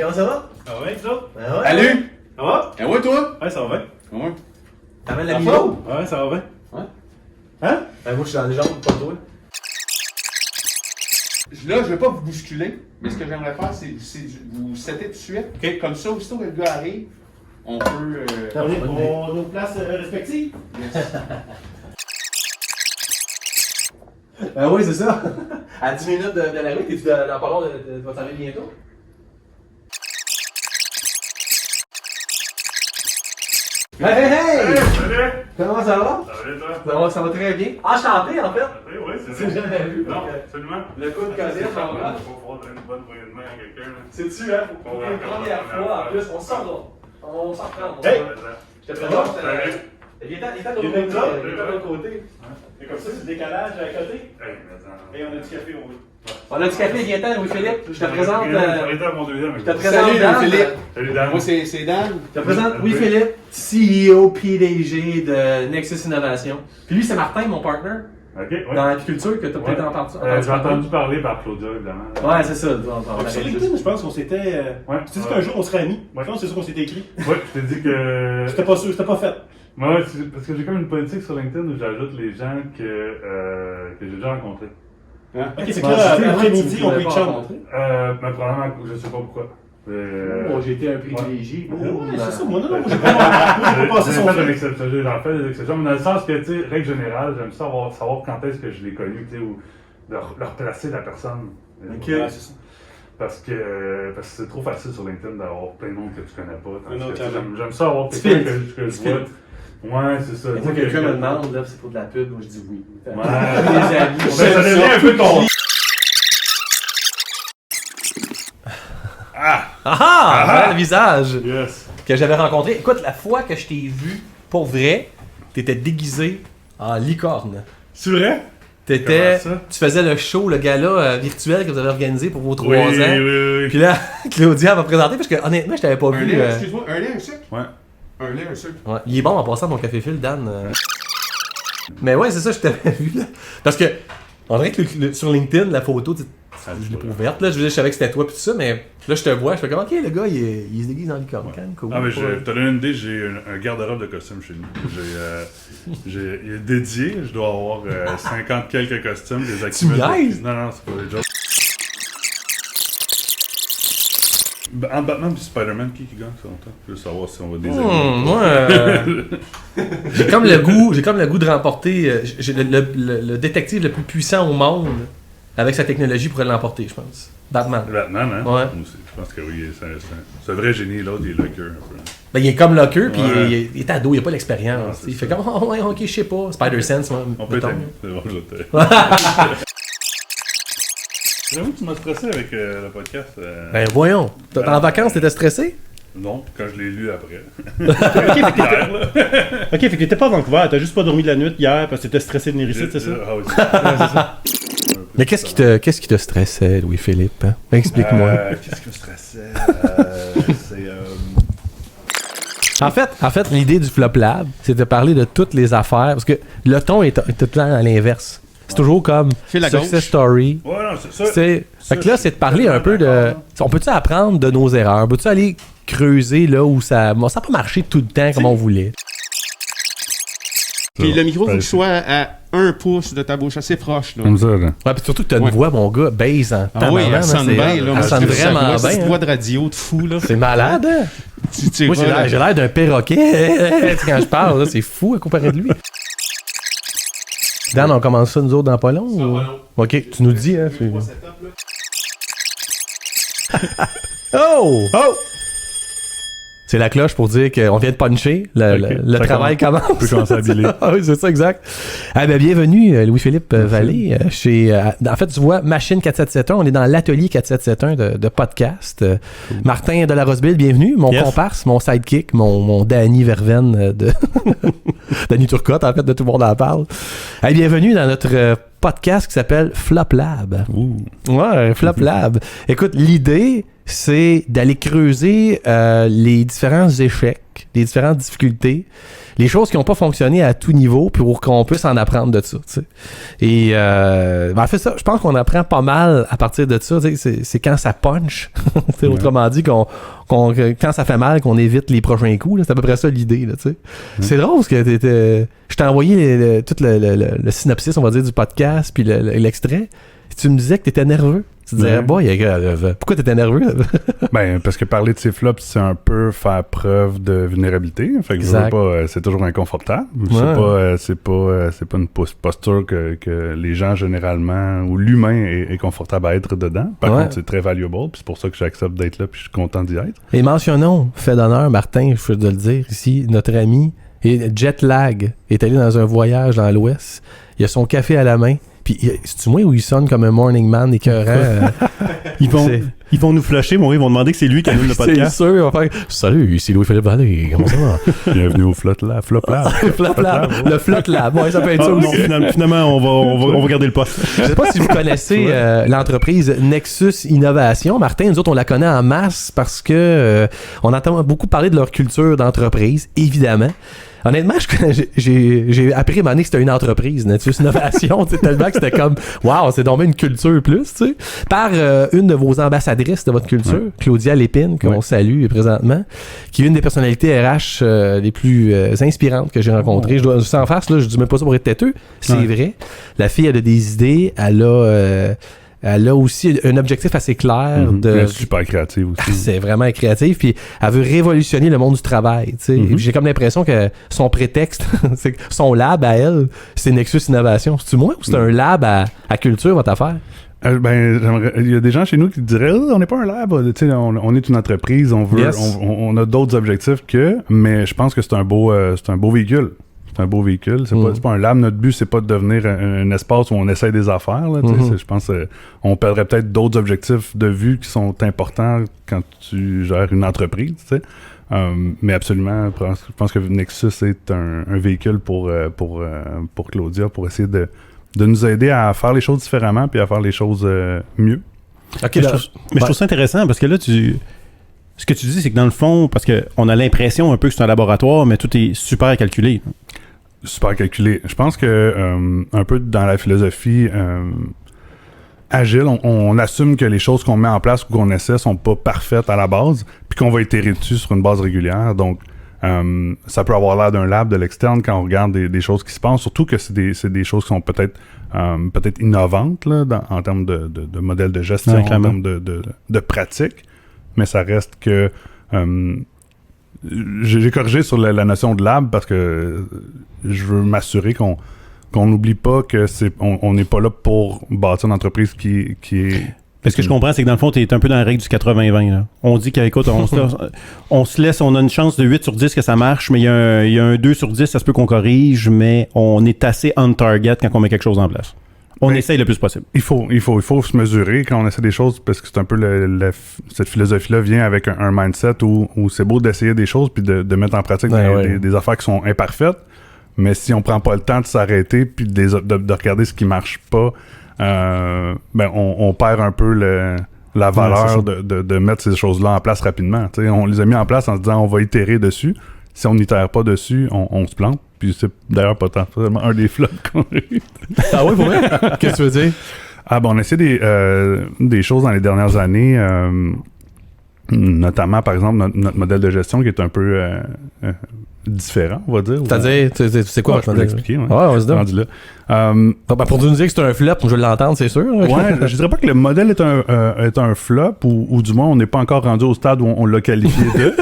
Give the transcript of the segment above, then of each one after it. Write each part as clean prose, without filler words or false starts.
comment ça va? Ça va bien, ça? Ben ouais. Salut! Ça va? Ah ouais, toi? Ouais, ça va bien. Ouais. T'amènes la Milo? Ouais, ça va bien. Ouais. Hein? Ben moi je suis dans les jambes, pas toi. Là, je vais pas vous bousculer, mais ce que j'aimerais faire, c'est vous setter tout de suite. OK. Comme ça, aussitôt que le gars arrive, on peut... On nos places respectives? Yes. Ben oui, c'est ça. À 10 minutes de la rue, t'es-tu dans pas loin de vas t'arriver bientôt? Hey! Salut! Comment ça va? Ça va bien, toi? Ça va très bien. Enchanté en fait. Oui, c'est C'est vrai. jamais vu. Non, absolument. Le coup de collier, ça Il va. faut pouvoir donner une bonne poignée de main à quelqu'un. là. C'est-tu, hein? Pour une première fois en plus, on s'en va. On s'en prend. Hey! Je te présente. Salut! Il est de l'autre côté. Et comme ça, c'est le décalage à côté. Et on a du café au bout. On a du café, viens-t'en, Louis-Philippe. Je te présente. Mon deuxième. Je te présente Salut, Dan. Philippe. Salut, Dan. Moi, c'est Dan. Je te présente Louis-Philippe, CEO, PDG de Nexus Innovation. Puis lui, c'est Martin, mon partner, Ok, ouais. dans l'apiculture, que tu as peut-être entendu. J'ai entendu parler par Claudia, évidemment. Ouais, c'est ça. Sur LinkedIn, je pense qu'on s'était. Ouais. Tu t'es dit qu'un jour on serait amis. Ouais. Je pense que c'est ça qu'on s'était écrit. Ouais, je t'ai dit que. C'était pas sûr, c'était pas fait. Ouais, parce que j'ai comme une politique sur LinkedIn où j'ajoute les gens que j'ai déjà rencontrés. Hein? Ok, c'est que là, après-midi, on peut y chanter. Mais probablement, je sais pas pourquoi. Oh, j'ai été un privilégié. Ouais, c'est ça, moi, non, j'ai pas passé son J'ai fait fait. une exception, j'en fais des exceptions, mais dans le sens que, tu sais, règle générale, j'aime savoir quand est-ce que je l'ai connu, tu sais, ou leur placer la personne. Ok, c'est ça. Parce que c'est trop facile sur LinkedIn d'avoir plein de monde que tu connais pas. Tandis Non, que, carrément. j'aime ça avoir Tu quelqu'un filtres. que je Tu vois. filtres. Ouais, c'est ça. Moi, Tu sais, quelqu'un me demande, là, c'est pour de la pub, moi je dis oui. Ouais. Les amis, on Ça aime devient ça. un peu ton. Le visage Yes. que j'avais rencontré. Écoute, la fois que je t'ai vu, pour vrai, t'étais déguisé en licorne. C'est vrai? T'étais, Comment ça? tu faisais le show, le gala virtuel que vous avez organisé pour vos 3 Oui, ans. oui. Puis là, Claudia m'a présenté parce que honnêtement, je t'avais pas Un vu. lait, excuse-moi, un lait, un sucre? Ouais. Un lait, un sucre. Ouais. Il est bon en passant ton café fil, Dan. Mais ouais, c'est ça, je t'avais vu là. Parce que, on dirait que sur LinkedIn, la photo, je l'ai pas ouverte là. Je savais que c'était toi pis tout ça, mais là, je te vois, je fais comme, ok, le gars, il se déguise en licorne. Ouais. Quand même cool. Ah, mais t'as donné une idée, j'ai un garde-robe de costumes chez nous. Il est dédié, je dois avoir 50 quelques costumes. Des niaises? Non, c'est pas des jokes. Entre Batman et Spider-Man, qui gagne ça longtemps? Je veux savoir si on va désigner. Moi, j'ai comme le goût de remporter. J'ai le détective le plus puissant au monde avec sa technologie pourrait l'emporter, je pense. Batman. Batman, hein? Ouais. Moi aussi, je pense que oui, c'est un vrai génie, l'autre il est locker un peu. Ben, il est comme Locker, puis Ouais. il est ado, il a pas Ah, l'expérience. c'est il ça. fait comme, oh ouais, ok, je sais pas. Spider-Sense, moi. On peut mettons. t'aimer. C'est bon, je vais J'avoue que tu m'as stressé avec le podcast. Ben voyons. T'es en vacances, t'étais stressé? Non, quand je l'ai lu après. Ok, fait que t'étais pas à Vancouver, t'as juste pas dormi de la nuit hier parce que t'étais stressé de venir ici, c'est ça? Ah oui, c'est ça. Mais qu'est-ce qui te stressait, Louis-Philippe? Hein? Explique-moi. Qu'est-ce qui me stressait? En fait, l'idée du Flop Lab, c'est de parler de toutes les affaires, parce que le ton est tout le temps à l'inverse. C'est toujours comme Fais la success gauche. story. Ouais, non, c'est ça. Fait que là, c'est de parler un peu de... On peut-tu apprendre de nos erreurs? On peut-tu aller creuser là où ça n'a pas marché tout le temps comme on voulait? Puis le micro, faut Ouais, qu'il soit à 1 pouce de ta bouche, assez proche, là. Comme ça, là. Ouais, puis surtout que t'as une Ouais. voix, mon gars, bass en Ah oui, elle sonne bien, là. Elle Moi, sonne je trouve ça, vraiment moi, cette bien. voix Hein. de radio de fou, là. C'est malade, hein? Tu Moi, j'ai l'air d'un perroquet. Quand je parle, là, c'est fou à comparer de lui. Dan, on commence ça nous autres dans pas long? Ou... Ok, tu nous dis, hein? Oh! Oh! C'est la cloche pour dire qu'on vient de puncher. Le ça travail commence. On peut commencer à dealer. Ah oui, c'est ça, exact. Ah ben, bienvenue, Louis-Philippe Vallée, chez... en fait, tu vois, Machine 4771. On est dans l'atelier 4771 de podcast. Martin de la Roseville, bienvenue. Mon comparse, mon sidekick, mon Danny Verven de... Danny Turcotte, en fait, de Tout le monde en parle. Hey, bienvenue dans notre podcast qui s'appelle Flop Lab. Ouais, Flop Lab. Écoute, l'idée, c'est d'aller creuser les différents échecs les différentes difficultés, les choses qui n'ont pas fonctionné à tout niveau pour qu'on puisse en apprendre de ça, tu sais. Et en fait, ça, je pense qu'on apprend pas mal à partir de ça, tu sais, c'est quand ça punch, autrement dit, quand ça fait mal, qu'on évite les prochains coups, là, c'est à peu près ça l'idée, là, tu sais. C'est drôle parce que je t'ai envoyé tout le synopsis, on va dire, du podcast, puis l'extrait, et tu me disais que t'étais nerveux. Tu te disais, pourquoi t'étais nerveux? Ben, parce que parler de ses flops, c'est un peu faire preuve de vulnérabilité. Fait que je veux pas, c'est toujours inconfortable. Ouais. C'est pas une posture que les gens généralement, ou l'humain est confortable à être dedans. Par contre, c'est très valuable, puis c'est pour ça que j'accepte d'être là, puis je suis content d'y être. Et mentionnons, fait d'honneur, Martin, je veux te le dire ici, notre ami, et Jetlag est allé dans un voyage dans l'Ouest. Il a son café à la main. Puis, c'est-tu moi où il sonne comme un morning man écœurant? Ils vont nous flusher, ils vont demander que c'est lui qui anime le podcast. C'est sûr, ils vont faire « Salut, ici Louis-Philippe Vallée, comment ça va? » Bienvenue au Flop Lab. Flop Lab. Le Flop Lab, ouais, ça peut être ça aussi. Non, finalement, on va garder le poste. Je sais pas si vous connaissez l'entreprise Nexus Innovation. Martin, nous autres, on la connaît en masse parce que on entend beaucoup parler de leur culture d'entreprise, évidemment. Honnêtement, j'ai appris à un moment donné que c'était une entreprise, Nexus Innovation, tellement que c'était comme « Wow, c'est donc une culture plus », tu sais. Par une de vos ambassadrices de votre culture, Claudia Lépine, qu'on salue présentement, qui est une des personnalités RH les plus inspirantes que j'ai rencontrées. Je dois en face, là, je dis même pas ça pour être têteux, c'est vrai. La fille, elle a des idées, elle a aussi un objectif assez clair. Elle est super créative aussi. C'est vraiment créatif. Puis elle veut révolutionner le monde du travail. J'ai comme l'impression que son prétexte, c'est que son lab à elle, c'est Nexus Innovation. C'est-tu moi ou c'est un lab à culture, votre affaire? Il y a des gens chez nous qui diraient on n'est pas un lab, on est une entreprise, on a d'autres objectifs mais je pense que c'est un beau véhicule. C'est un beau véhicule. C'est pas un lab. Notre but, c'est pas de devenir un espace où on essaie des affaires. Là, je pense qu'on perdrait peut-être d'autres objectifs de vue qui sont importants quand tu gères une entreprise. Mais absolument, je pense que Nexus est un véhicule pour Claudia, pour essayer de nous aider à faire les choses différemment puis à faire les choses mieux. Okay, je trouve ça intéressant parce que là, ce que tu dis, c'est que dans le fond, parce qu'on a l'impression un peu que c'est un laboratoire, mais tout est super calculé. Super calculé. Je pense que un peu dans la philosophie agile, on assume que les choses qu'on met en place ou qu'on essaie sont pas parfaites à la base, puis qu'on va itérer dessus sur une base régulière. Donc, ça peut avoir l'air d'un lab de l'externe quand on regarde des choses qui se passent, surtout que c'est des choses qui sont peut-être innovantes là, en termes de modèles de gestion, en termes de pratique, mais ça reste que... j'ai corrigé sur la notion de lab parce que je veux m'assurer qu'on n'oublie pas que on n'est pas là pour bâtir une entreprise qui est... Ce que je comprends, c'est que dans le fond, tu es un peu dans la règle du 80-20. Là. On dit qu'écoute, on se laisse, on a une chance de 8 sur 10 que ça marche, mais il y a un 2 sur 10, ça se peut qu'on corrige, mais on est assez on target quand on met quelque chose en place. On essaye le plus possible. Il faut se mesurer quand on essaie des choses parce que c'est un peu cette philosophie-là vient avec un mindset où c'est beau d'essayer des choses puis de mettre en pratique des affaires qui sont imparfaites, mais si on prend pas le temps de s'arrêter puis de regarder ce qui marche pas, on perd un peu la valeur de mettre ces choses-là en place rapidement. T'sais, on les a mis en place en se disant on va itérer dessus. Si on n'itere pas dessus, on se plante. Puis c'est d'ailleurs pas tant un des flops qu'on a eu. Ah oui, pour vrai? Qu'est-ce que tu veux dire? On a essayé des choses dans les dernières années, notamment, par exemple, notre modèle de gestion qui est un peu différent, on va dire. C'est-à-dire, c'est quoi votre modèle? Je peux l'expliquer. On se donne. Pour nous dire que c'est un flop, je vais l'entendre, c'est sûr. Je dirais pas que le modèle est un flop, ou du moins, on n'est pas encore rendu au stade où on l'a qualifié de.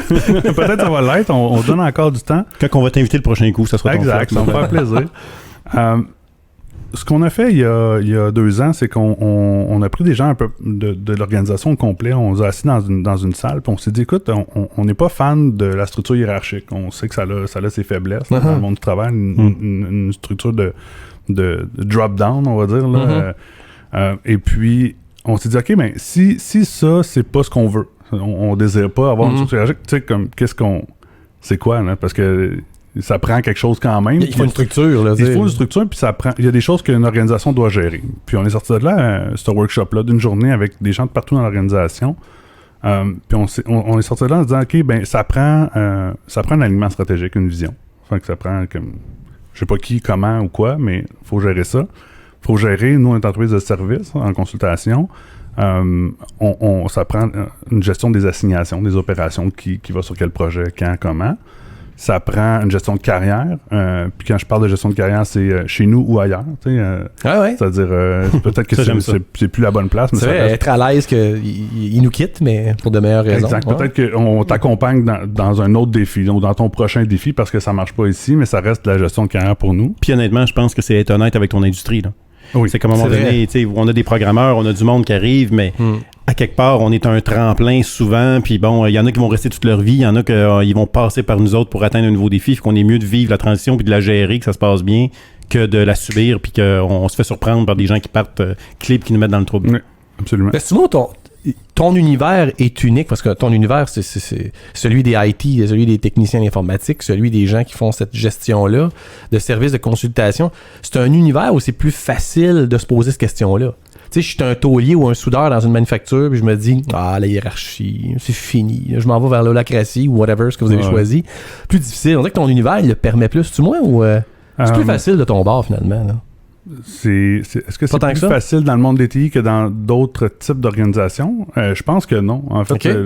Peut-être ça va l'être, on donne encore du temps. Quand on va t'inviter le prochain coup, ça sera ton flop. Exact, ça va me faire plaisir. Ce qu'on a fait il y a 2 ans, c'est qu'on a pris des gens un peu de l'organisation au complet, on les a assis dans une salle, puis on s'est dit, écoute, on n'est pas fan de la structure hiérarchique. On sait que ça a ses faiblesses dans le monde du travail, une structure de drop-down, on va dire. Là. Et puis, on s'est dit, OK, mais si ça, c'est pas ce qu'on veut, on désire pas avoir une structure hiérarchique, tu sais, c'est quoi, là? Parce que ça prend quelque chose quand même. Il faut une structure. Là, il faut une structure, puis il y a des choses qu'une organisation doit gérer. Puis on est sorti de là, ce workshop-là, d'une journée avec des gens de partout dans l'organisation, Puis on est sorti de là en se disant, OK, ben ça prend un alignement stratégique, une vision. Fait que ça prend comme, je sais pas qui, comment ou quoi, mais faut gérer ça. Faut gérer, nous, notre entreprise de service en consultation. Ça prend une gestion des assignations, des opérations, qui va sur quel projet, quand, comment. Ça prend une gestion de carrière. Puis quand je parle de gestion de carrière, c'est chez nous ou ailleurs. C'est-à-dire, peut-être que c'est plus la bonne place. Mais c'est vrai, être à l'aise qu'il nous quitte, mais pour de meilleures raisons. Exact. Peut-être qu'on t'accompagne dans un autre défi, donc dans ton prochain défi, parce que ça marche pas ici, mais ça reste de la gestion de carrière pour nous. Puis honnêtement, je pense que c'est être honnête avec ton industrie, là. Oui, c'est comme à un moment donné, on a des programmeurs, on a du monde qui arrive, mais à quelque part, on est un tremplin souvent, puis bon, il y en a qui vont rester toute leur vie, il y en a qui vont passer par nous autres pour atteindre un nouveau défi, fait qu'on est mieux de vivre la transition puis de la gérer, que ça se passe bien, que de la subir, puis qu'on se fait surprendre par des gens qui partent clés puis qui nous mettent dans le trouble. Oui, absolument. Mais souvent, ton univers est unique, parce que ton univers, c'est celui des IT, celui des techniciens informatiques, celui des gens qui font cette gestion-là, de services de consultation. C'est un univers où c'est plus facile de se poser cette question-là. Tu sais, je suis un taulier ou un soudeur dans une manufacture, puis je me dis, la hiérarchie, c'est fini. Je m'en vais vers l'holacratie ou whatever, ce que vous avez choisi. Plus difficile. On dirait que ton univers, il le permet plus, tu moins, ou c'est plus facile de ton bord, finalement, là? Est-ce que c'est plus facile dans le monde des TI que dans d'autres types d'organisations? Je pense que non. En fait,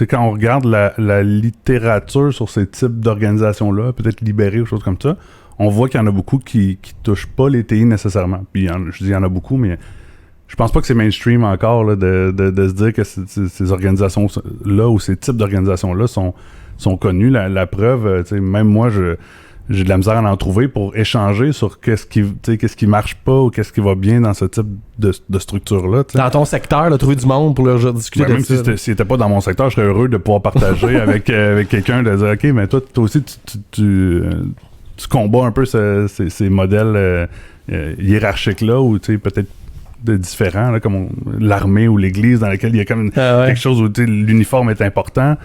quand on regarde la littérature sur ces types d'organisations-là, peut-être libérées ou choses comme ça, on voit qu'il y en a beaucoup qui touchent pas les TI nécessairement. Puis je dis il y en a beaucoup, mais je pense pas que c'est mainstream encore là, de se dire que ces organisations-là ou ces types d'organisations-là sont connues. La preuve, même moi, j'ai de la misère à en trouver pour échanger sur qu'est-ce qui marche pas ou qu'est-ce qui va bien dans ce type de structure-là. T'sais. Dans ton secteur, là, trouver du monde pour leur discuter de même ça. Même si c'était pas dans mon secteur, je serais heureux de pouvoir partager avec quelqu'un, de dire, OK, mais toi aussi, tu combats un peu ces modèles hiérarchiques-là, ou peut-être de différents, là, comme l'armée ou l'église, dans laquelle il y a comme quelque chose où l'uniforme est important.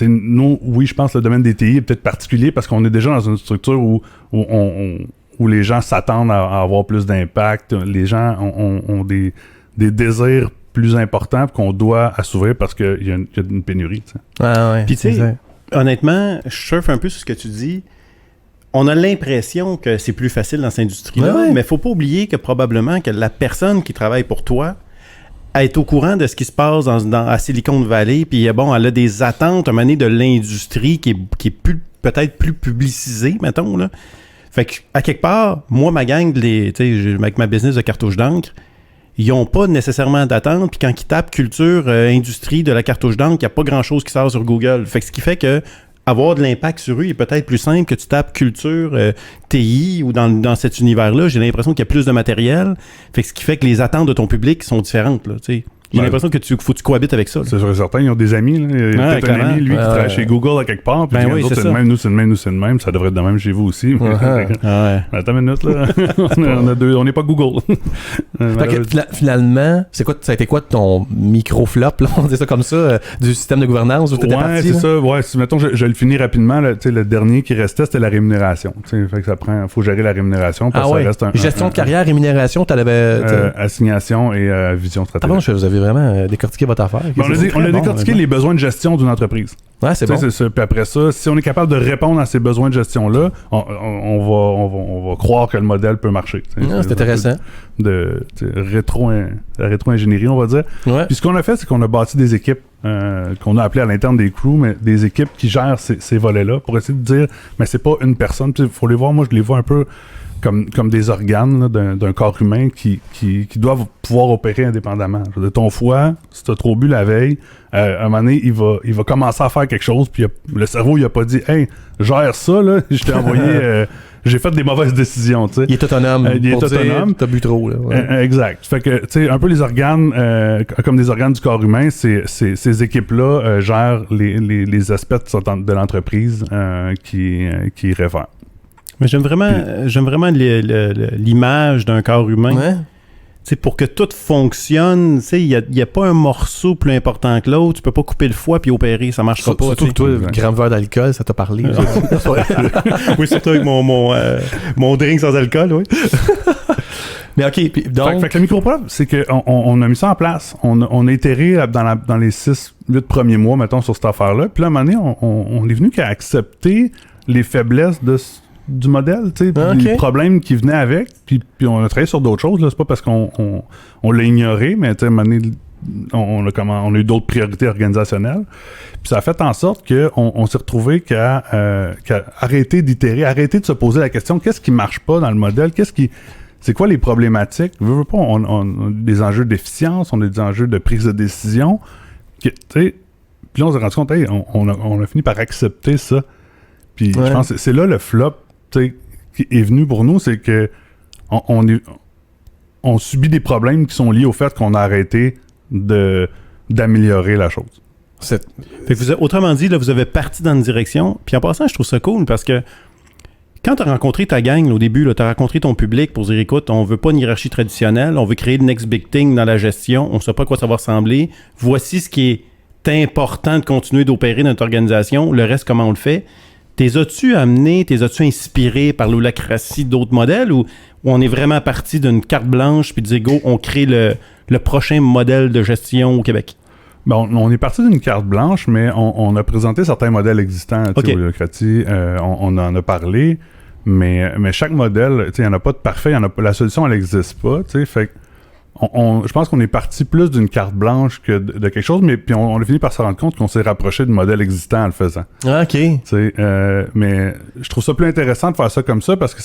Nous, oui, je pense que le domaine des TI est peut-être particulier parce qu'on est déjà dans une structure où les gens s'attendent à avoir plus d'impact. Les gens ont des désirs plus importants qu'on doit assouvir parce qu'il y a une pénurie. Puis tu sais, honnêtement, je surfe un peu sur ce que tu dis. On a l'impression que c'est plus facile dans cette industrie-là, mais il faut pas oublier que probablement que la personne qui travaille pour toi est au courant de ce qui se passe à Silicon Valley, puis bon, elle a des attentes à un moment donné de l'industrie qui est peut-être plus publicisée, mettons, là. Fait que, à quelque part, moi, ma gang, avec ma business de cartouche d'encre, ils n'ont pas nécessairement d'attente, puis quand ils tapent culture, industrie de la cartouche d'encre, il n'y a pas grand-chose qui sort sur Google. Fait que ce qui fait que avoir de l'impact sur eux est peut-être plus simple que tu tapes culture, TI ou dans cet univers-là. J'ai l'impression qu'il y a plus de matériel. Fait que ce qui fait que les attentes de ton public sont différentes, là, tu sais. J'ai l'impression que faut que tu cohabites avec ça. Là. C'est sûr et certain, ils ont des amis. Là. Il y a peut-être un ami, lui, qui travaille chez Google à quelque part. Puis oui, c'est le même, nous, c'est le même, nous, c'est le même. Ça devrait être de même chez vous aussi. Attends une minute, là. On n'est pas Google. Finalement, ça a été quoi ton micro-flop, là, on dit ça comme ça, du système de gouvernance où tu étais parti? C'est ça. Ouais, mettons, je le finis rapidement. Là, le dernier qui restait, c'était la rémunération. Fait que faut gérer la rémunération. Parce que ça reste gestion de carrière, rémunération, tu avais... assignation et vision stratégique. Ah bon, vous avez vraiment décortiqué votre affaire. On a décortiqué les besoins de gestion d'une entreprise. Ouais, c'est bon. Puis après ça, si on est capable de répondre à ces besoins de gestion-là, on va croire que le modèle peut marcher. C'est intéressant. De rétro-ingénierie, on va dire. Ouais. Puis ce qu'on a fait, c'est qu'on a bâti des équipes qu'on a appelées à l'interne des crews, mais des équipes qui gèrent ces volets-là pour essayer de dire, mais c'est pas une personne. Il faut les voir, moi je les vois un peu comme des organes là, d'un corps humain qui doivent pouvoir opérer indépendamment. De ton foie, si tu as trop bu la veille, à un moment donné, il va commencer à faire quelque chose, puis le cerveau, il a pas dit « Hey, gère ça, là, je t'ai envoyé... j'ai fait des mauvaises décisions, tu sais. » Il est autonome. Il est autonome. T'as bu trop, là. Ouais. Exact. Fait que, tu sais, un peu les organes, comme des organes du corps humain, ces équipes-là gèrent les aspects de l'entreprise qui réfèrent. Mais j'aime vraiment l'image d'un corps humain. Ouais. T'sais, pour que tout fonctionne, il n'y a pas un morceau plus important que l'autre. Tu peux pas couper le foie puis opérer, ça marchera pas. Surtout que toi, grand verre d'alcool, ça t'a parlé. Oui, surtout avec mon drink sans alcool, oui. Mais OK, puis donc... Fait que le microprop, c'est qu'on a mis ça en place. On a itéré dans les 6-8 premiers mois, mettons, sur cette affaire-là. Puis là, à un moment donné, on est venu qu'à accepter les faiblesses du modèle, tu sais, les problèmes qui venaient avec. Puis on a travaillé sur d'autres choses, là. C'est pas parce qu'on l'a ignoré, mais tu sais, à un moment donné, on a eu d'autres priorités organisationnelles. Puis ça a fait en sorte qu'on s'est retrouvé qu'à arrêter d'itérer, arrêter de se poser la question, qu'est-ce qui marche pas dans le modèle? C'est quoi les problématiques? On a des enjeux d'efficience, on a des enjeux de prise de décision. Puis là, on s'est rendu compte, on a fini par accepter ça. Puis je pense que c'est là le flop qui est venu pour nous, c'est que on subit des problèmes qui sont liés au fait qu'on a arrêté d'améliorer la chose. Fait que autrement dit, là, vous avez parti dans une direction. Puis en passant, je trouve ça cool parce que quand tu as rencontré ta gang là, au début, tu as rencontré ton public pour dire écoute, on veut pas une hiérarchie traditionnelle, on veut créer le next big thing dans la gestion, on sait pas à quoi ça va ressembler. Voici ce qui est important de continuer d'opérer dans notre organisation, le reste, comment on le fait. T'es as-tu amené, t'es as-tu inspiré par l'holacratie d'autres modèles ou on est vraiment parti d'une carte blanche puis de dire go, on crée le prochain modèle de gestion au Québec? Bon, on est parti d'une carte blanche, mais on a présenté certains modèles existants au holacratie. On en a parlé, mais chaque modèle, il n'y en a pas de parfait, la solution, elle n'existe pas. Fait que je pense qu'on est parti plus d'une carte blanche que de quelque chose, mais puis on a fini par se rendre compte qu'on s'est rapproché du modèle existant en le faisant. Ah, OK. Mais je trouve ça plus intéressant de faire ça comme ça parce que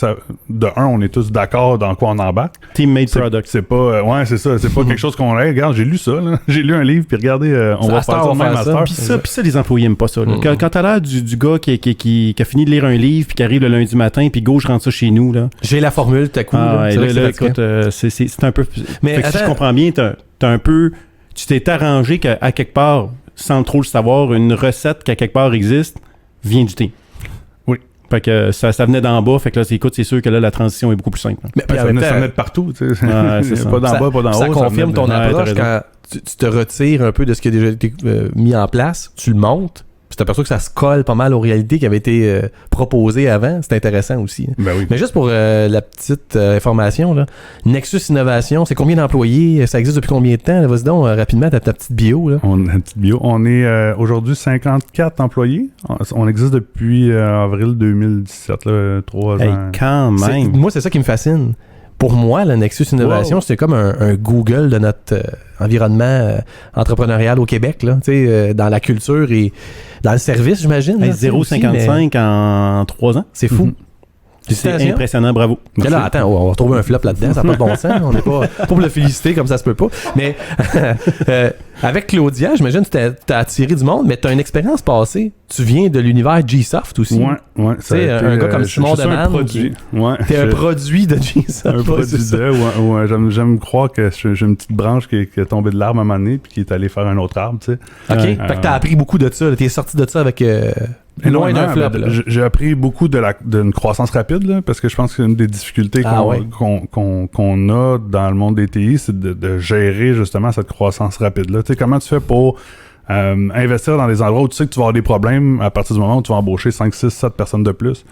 de un, on est tous d'accord dans quoi on embarque. Team-made product. C'est pas, c'est ça. C'est pas quelque chose qu'on regarde, j'ai lu ça, là. J'ai lu un livre, puis regardez, on va faire ça même master. Puis ça, les employés n'aiment pas ça. Quand t'as l'air du gars qui a fini de lire un livre, puis qui arrive le lundi matin, puis go, je rentre ça chez nous, là. J'ai la formule, t'as coup. Écoute, c'est un peu... Mais si je comprends bien, tu t'es arrangé qu'à quelque part, sans trop le savoir, une recette qui à quelque part existe vient du thé. Oui. Fait que ça venait d'en bas, fait que là, c'est sûr que là, la transition est beaucoup plus simple. Mais ça venait de partout, tu sais. C'est ça. Pas d'en bas, pas d'en haut. Ça confirme ton approche quand tu te retires un peu de ce qui a déjà été mis en place, tu le montes, puis tu t'aperçois que ça se colle pas mal aux réalités qui avaient été proposées avant. C'est intéressant aussi. Ben oui. Mais juste pour la petite information, là, Nexus Innovation, c'est combien d'employés? Ça existe depuis combien de temps? Là, vas-y donc rapidement ta petite bio. Là. On est aujourd'hui 54 employés. On existe depuis avril 2017, là, 3 ans. Quand même! Moi, c'est ça qui me fascine. Pour moi, le Nexus Innovation, c'est comme un Google de notre environnement entrepreneurial au Québec, là, dans la culture et dans le service, j'imagine. 0,55 en 3 ans. C'est fou. C'est impressionnant, bravo. Là, attends, on va retrouver un flop là-dedans, ça n'a pas de bon sens. On n'est pas pour le féliciter comme ça se peut pas. Mais avec Claudia, j'imagine que tu as attiré du monde, mais tu as une expérience passée. Tu viens de l'univers G-Soft aussi. Ouais. C'est un gars comme Simon Deman. T'es un produit de G-Soft. Un produit de, j'aime croire que j'ai une petite branche qui est tombée de l'arbre à un moment donné puis qui est allée faire un autre arbre, tu sais. OK. Fait que t'as appris beaucoup de ça. T'es sorti de ça avec... loin d'un flop. J'ai appris beaucoup d'une croissance rapide, là, parce que je pense que c'est une des difficultés qu'on a dans le monde des TI, c'est de gérer justement cette croissance rapide-là. Tu sais, comment tu fais pour investir dans des endroits où tu sais que tu vas avoir des problèmes à partir du moment où tu vas embaucher 5, 6, 7 personnes de plus.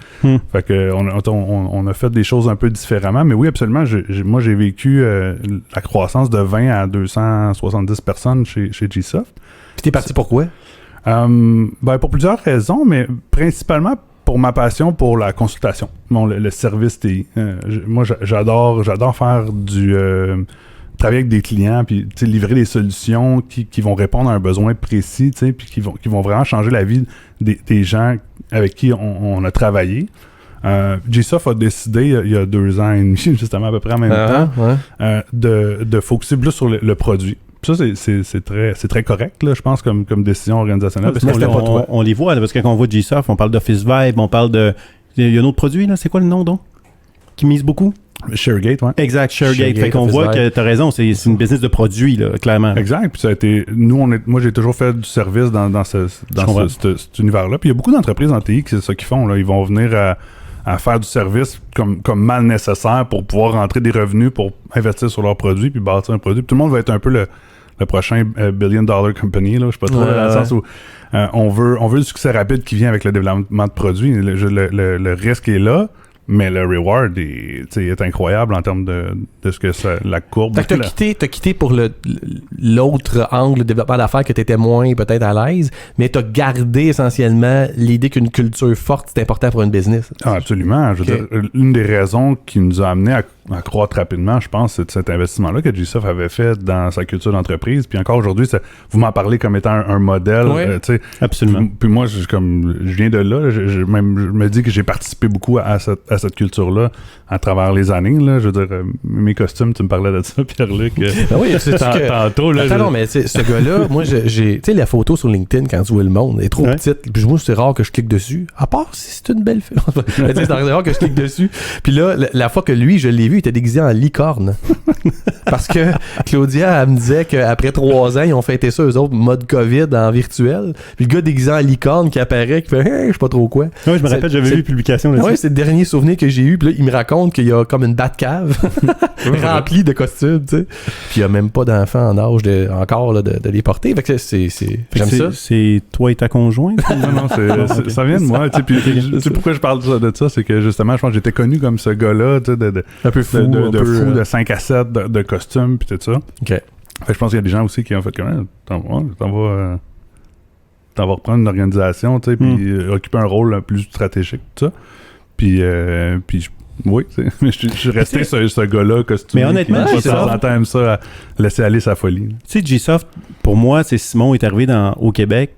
Fait que on a fait des choses un peu différemment, mais oui, absolument. Moi, j'ai vécu la croissance de 20 à 270 personnes chez G-Soft. Puis t'es parti pourquoi? Pour plusieurs raisons, mais principalement pour ma passion pour la consultation, le service TI. Moi, j'adore faire travailler avec des clients, puis livrer des solutions qui vont répondre à un besoin précis, puis qui vont vraiment changer la vie des gens avec qui on a travaillé. G-Soft a décidé, il y a 2 ans et demi, justement à peu près en même temps, de focuser plus sur le produit. Ça, c'est très correct, là, je pense, comme décision organisationnelle. Parce on les voit, là, parce que quand on voit G-Soft, on parle d'Office Vibe, on parle de... Il y a un autre produit, là, c'est quoi le nom, donc? Qui mise beaucoup? ShareGate, ouais. Exact, ShareGate. Fait qu'on voit que t'as raison, c'est une business de produits, là, clairement. Exact, puis ça a été... Moi, j'ai toujours fait du service dans cet univers-là. Puis il y a beaucoup d'entreprises en TI qui c'est ça qu'ils font, là. Ils vont venir à faire du service comme mal nécessaire pour pouvoir rentrer des revenus pour investir sur leurs produits puis bâtir un produit. Puis tout le monde va être un peu le prochain billion dollar company, là. Je sais pas trop dans le sens où on veut du succès rapide qui vient avec le développement de produits. Le risque est là, Mais le reward est incroyable en termes de ce que la courbe. Fait que t'as quitté pour l'autre angle de développement d'affaires que t'étais moins peut-être à l'aise, mais t'as gardé essentiellement l'idée qu'une culture forte, c'est important pour une business. Ah, absolument. Je veux dire, une des raisons qui nous a amené à croître rapidement, je pense, c'est de cet investissement-là que Gsoft avait fait dans sa culture d'entreprise. Puis encore aujourd'hui, vous m'en parlez comme étant un modèle. Absolument. Puis moi, je viens de là. Je me dis que j'ai participé beaucoup à cette culture-là à travers les années. Là. Je veux dire, mes costumes, tu me parlais de ça, Pierre-Luc. Oui, c'est tantôt. Là, attends, non, mais ce gars-là, moi, tu sais, la photo sur LinkedIn, quand tu vois le monde, elle est trop petite. Puis moi, c'est rare que je clique dessus. À part si c'est une belle fille. C'est rare que je clique dessus. Puis là, la fois que lui, je l'ai vu, il était déguisé en licorne. Parce que Claudia, elle me disait qu'après 3 ans, ils ont fêté ça, eux autres, mode COVID en virtuel. Puis le gars déguisé en licorne qui apparaît, qui fait je sais pas trop quoi. Ouais, je me rappelle, j'avais vu une publication là-dessus. Ouais, c'est le dernier souvenir que j'ai eu. Puis là, il me raconte qu'il y a comme une Batcave remplie de costumes, tu sais. Puis il y a même pas d'enfants en âge encore de les porter. Fait que j'aime ça. C'est toi et ta conjointe? Non, ça vient de moi. Puis pourquoi je parle de ça, c'est que justement, je pense que j'étais connu comme ce gars-là, tu sais, un peu fou, de 5 à 7 de costumes, puis tout ça. OK. Fait que je pense qu'il y a des gens aussi qui ont fait comme t'en vas reprendre une organisation, tu sais, puis occuper un rôle plus stratégique, tout ça. Puis oui, je suis resté ce gars-là costumé. Mais honnêtement, Gsoft aime ça à laisser aller sa folie. Tu sais, Gsoft, pour moi, c'est Simon est arrivé au Québec.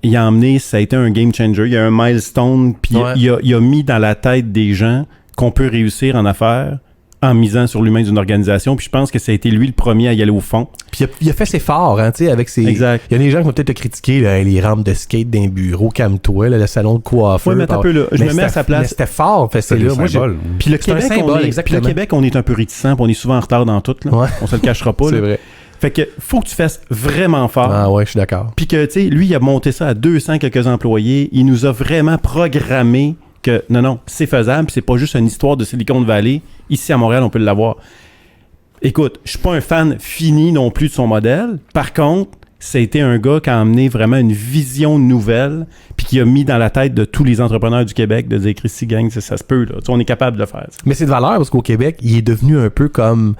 Il a emmené, ça a été un game changer. Il y a un milestone, puis il a mis dans la tête des gens qu'on peut réussir en affaires en misant sur l'humain d'une organisation. Puis je pense que ça a été lui le premier à y aller au fond. Puis il a fait ses forts, hein, tu sais, avec ses... Exact. Il y a des gens qui vont peut-être te critiquer, là, les rampes de skate d'un bureau, calme-toi, le salon de coiffeur. Oui, mais un peu là. Je me mets à sa place. Mais c'était fort, c'est là. Moi, puis le Québec, on est un peu réticent, puis on est souvent en retard dans tout. Là. Ouais. On se le cachera pas. C'est vrai. Fait que faut que tu fasses vraiment fort. Ah ouais, je suis d'accord. Puis que, tu sais, lui, il a monté ça à 200 quelques employés. Il nous a vraiment programmé que non, c'est faisable, puis c'est pas juste une histoire de Silicon Valley. Ici, à Montréal, on peut l'avoir. Écoute, je suis pas un fan fini non plus de son modèle. Par contre, ça a été un gars qui a amené vraiment une vision nouvelle, puis qui a mis dans la tête de tous les entrepreneurs du Québec de dire, Christy Gang, ça se peut, là. Tu sais, on est capable de le faire. Ça. Mais c'est de valeur, parce qu'au Québec, il est devenu un peu comme...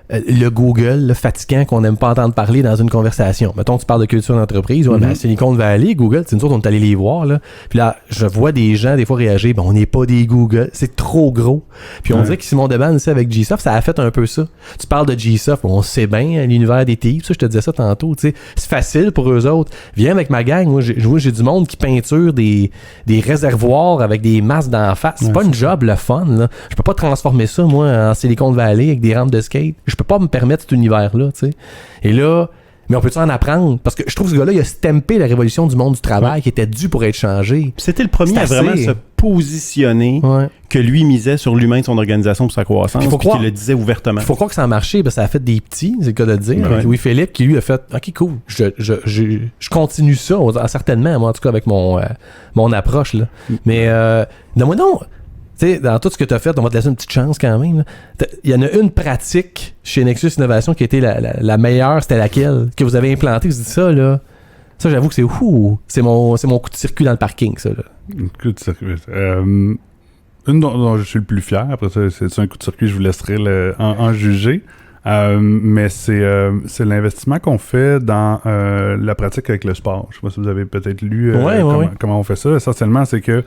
le Google, le fatigant qu'on n'aime pas entendre parler dans une conversation. Mettons, tu parles de culture d'entreprise, mais à Silicon Valley, Google, c'est nous autres, on est allés les voir, là. Puis là, je vois des gens, des fois, réagir, on n'est pas des Google, c'est trop gros. Puis on dirait que Simon Deban, avec Gsoft, ça a fait un peu ça. Tu parles de Gsoft, on sait bien, l'univers des TI, ça, je te disais ça tantôt, tu sais. C'est facile pour eux autres. Viens avec ma gang, moi, j'ai du monde qui peinture des réservoirs avec des masses d'en face. C'est pas une job, le fun, là. Je peux pas transformer ça, moi, en Silicon Valley avec des rampes de skate. Je peux pas me permettre cet univers-là, tu sais. Et là, mais on peut-tu en apprendre? Parce que je trouve que ce gars-là, il a stampé la révolution du monde du travail qui était due pour être changée. C'était le premier à vraiment se positionner que lui misait sur l'humain de son organisation pour sa croissance, puis qu'il le disait ouvertement. Il faut croire que ça a marché, parce que ça a fait des petits, c'est le cas de le dire. Louis-Philippe, qui lui a fait « OK, cool, je continue ça, certainement, moi, en tout cas, avec mon approche, là. » Mais, donne-moi donc... Tu sais, dans tout ce que tu as fait, on va te laisser une petite chance quand même. Il y en a une pratique chez Nexus Innovation qui a été la meilleure, c'était laquelle? Que vous avez implantée, vous dites ça, là. Ça, j'avoue que c'est mon coup de circuit dans le parking, ça, là. Coup de circuit. Une dont je suis le plus fier, après ça, c'est un coup de circuit, je vous laisserai en juger. Mais c'est l'investissement qu'on fait dans la pratique avec le sport. Je sais pas si vous avez peut-être lu comment on fait ça. Essentiellement, c'est que